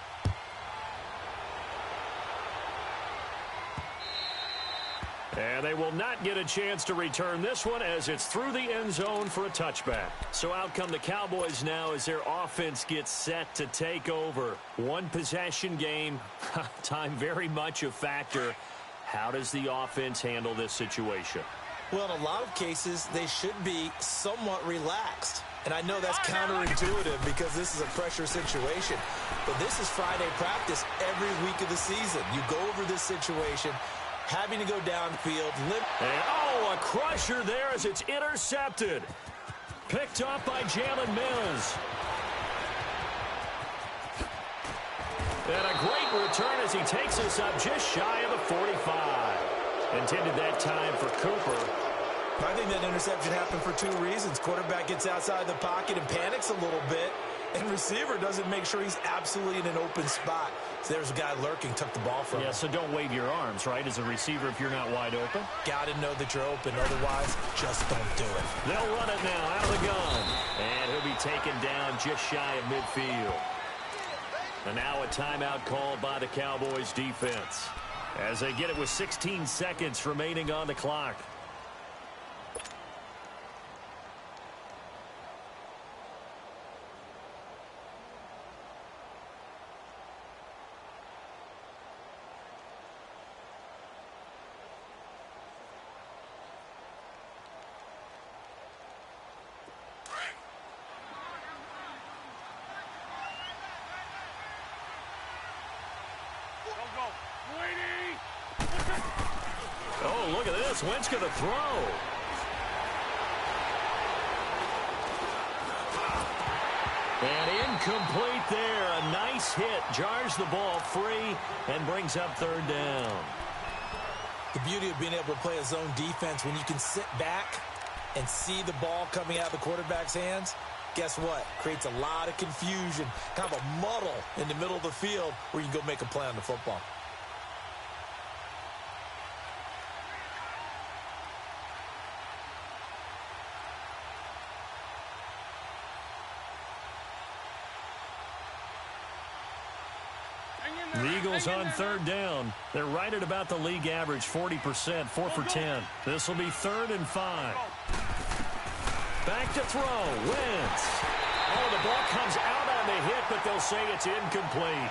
And they will not get a chance to return this one as it's through the end zone for a touchback. So out come the Cowboys now as their offense gets set to take over. One possession game, time very much a factor. How does the offense handle this situation? Well, in a lot of cases, they should be somewhat relaxed. And I know that's counterintuitive because this is a pressure situation. But this is Friday practice every week of the season. You go over this situation, having to go downfield. And, a crusher there as it's intercepted. Picked up by Jalen Mills. And a great return as he takes us up just shy of the 45. Intended that time for Cooper. I think that interception happened for 2 reasons. Quarterback gets outside the pocket and panics a little bit, and receiver doesn't make sure he's absolutely in an open spot. So there's a guy lurking, took the ball from him. Yeah, so don't wave your arms, right, as a receiver if you're not wide open. Got to know that you're open. Otherwise, just don't do it. They'll run it now out of the gun. And he'll be taken down just shy of midfield. And now a timeout called by the Cowboys defense as they get it with 16 seconds remaining on the clock. Oh, look at this. Wentz going to throw. And incomplete there. A nice hit. Jars the ball free and brings up third down. The beauty of being able to play a zone defense when you can sit back and see the ball coming out of the quarterback's hands, guess what? Creates a lot of confusion, kind of a muddle in the middle of the field where you can go make a play on the football. The Eagles on third down. They're right at about the league average, 40%, 4 for 10. This will be 3rd and 5. Back to throw. Wentz. Oh, the ball comes out on the hit, but they'll say it's incomplete.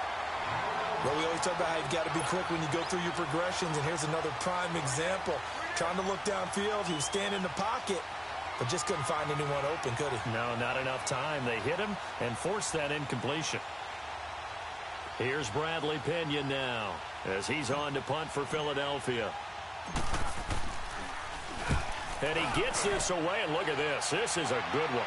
Well, we always talk about how you've got to be quick when you go through your progressions, and here's another prime example. Trying to look downfield, he was standing in the pocket, but just couldn't find anyone open, could he? No, not enough time. They hit him and forced that incompletion. Here's Bradley Pinion now as he's on to punt for Philadelphia. And he gets this away, and look at this. This is a good one.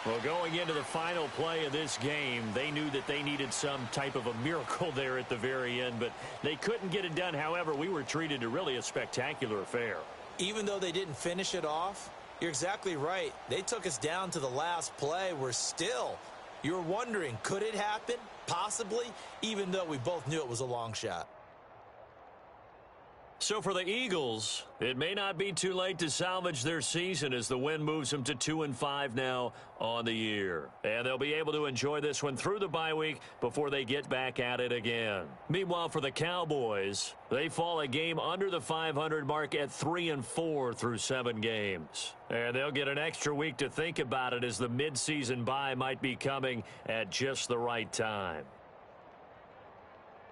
Well, going into the final play of this game, they knew that they needed some type of a miracle there at the very end, but they couldn't get it done. However, we were treated to really a spectacular affair. Even though they didn't finish it off, you're exactly right. They took us down to the last play. We're still, you're wondering, could it happen? Possibly, even though we both knew it was a long shot. So for the Eagles, it may not be too late to salvage their season as the win moves them to 2-5 now on the year. And they'll be able to enjoy this one through the bye week before they get back at it again. Meanwhile, for the Cowboys, they fall a game under the 500 mark at 3-4 through 7 games. And they'll get an extra week to think about it as the midseason bye might be coming at just the right time.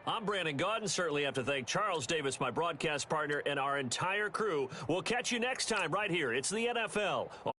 I'm Brandon Gaudin. Certainly have to thank Charles Davis, my broadcast partner, and our entire crew. We'll catch you next time right here. It's the NFL.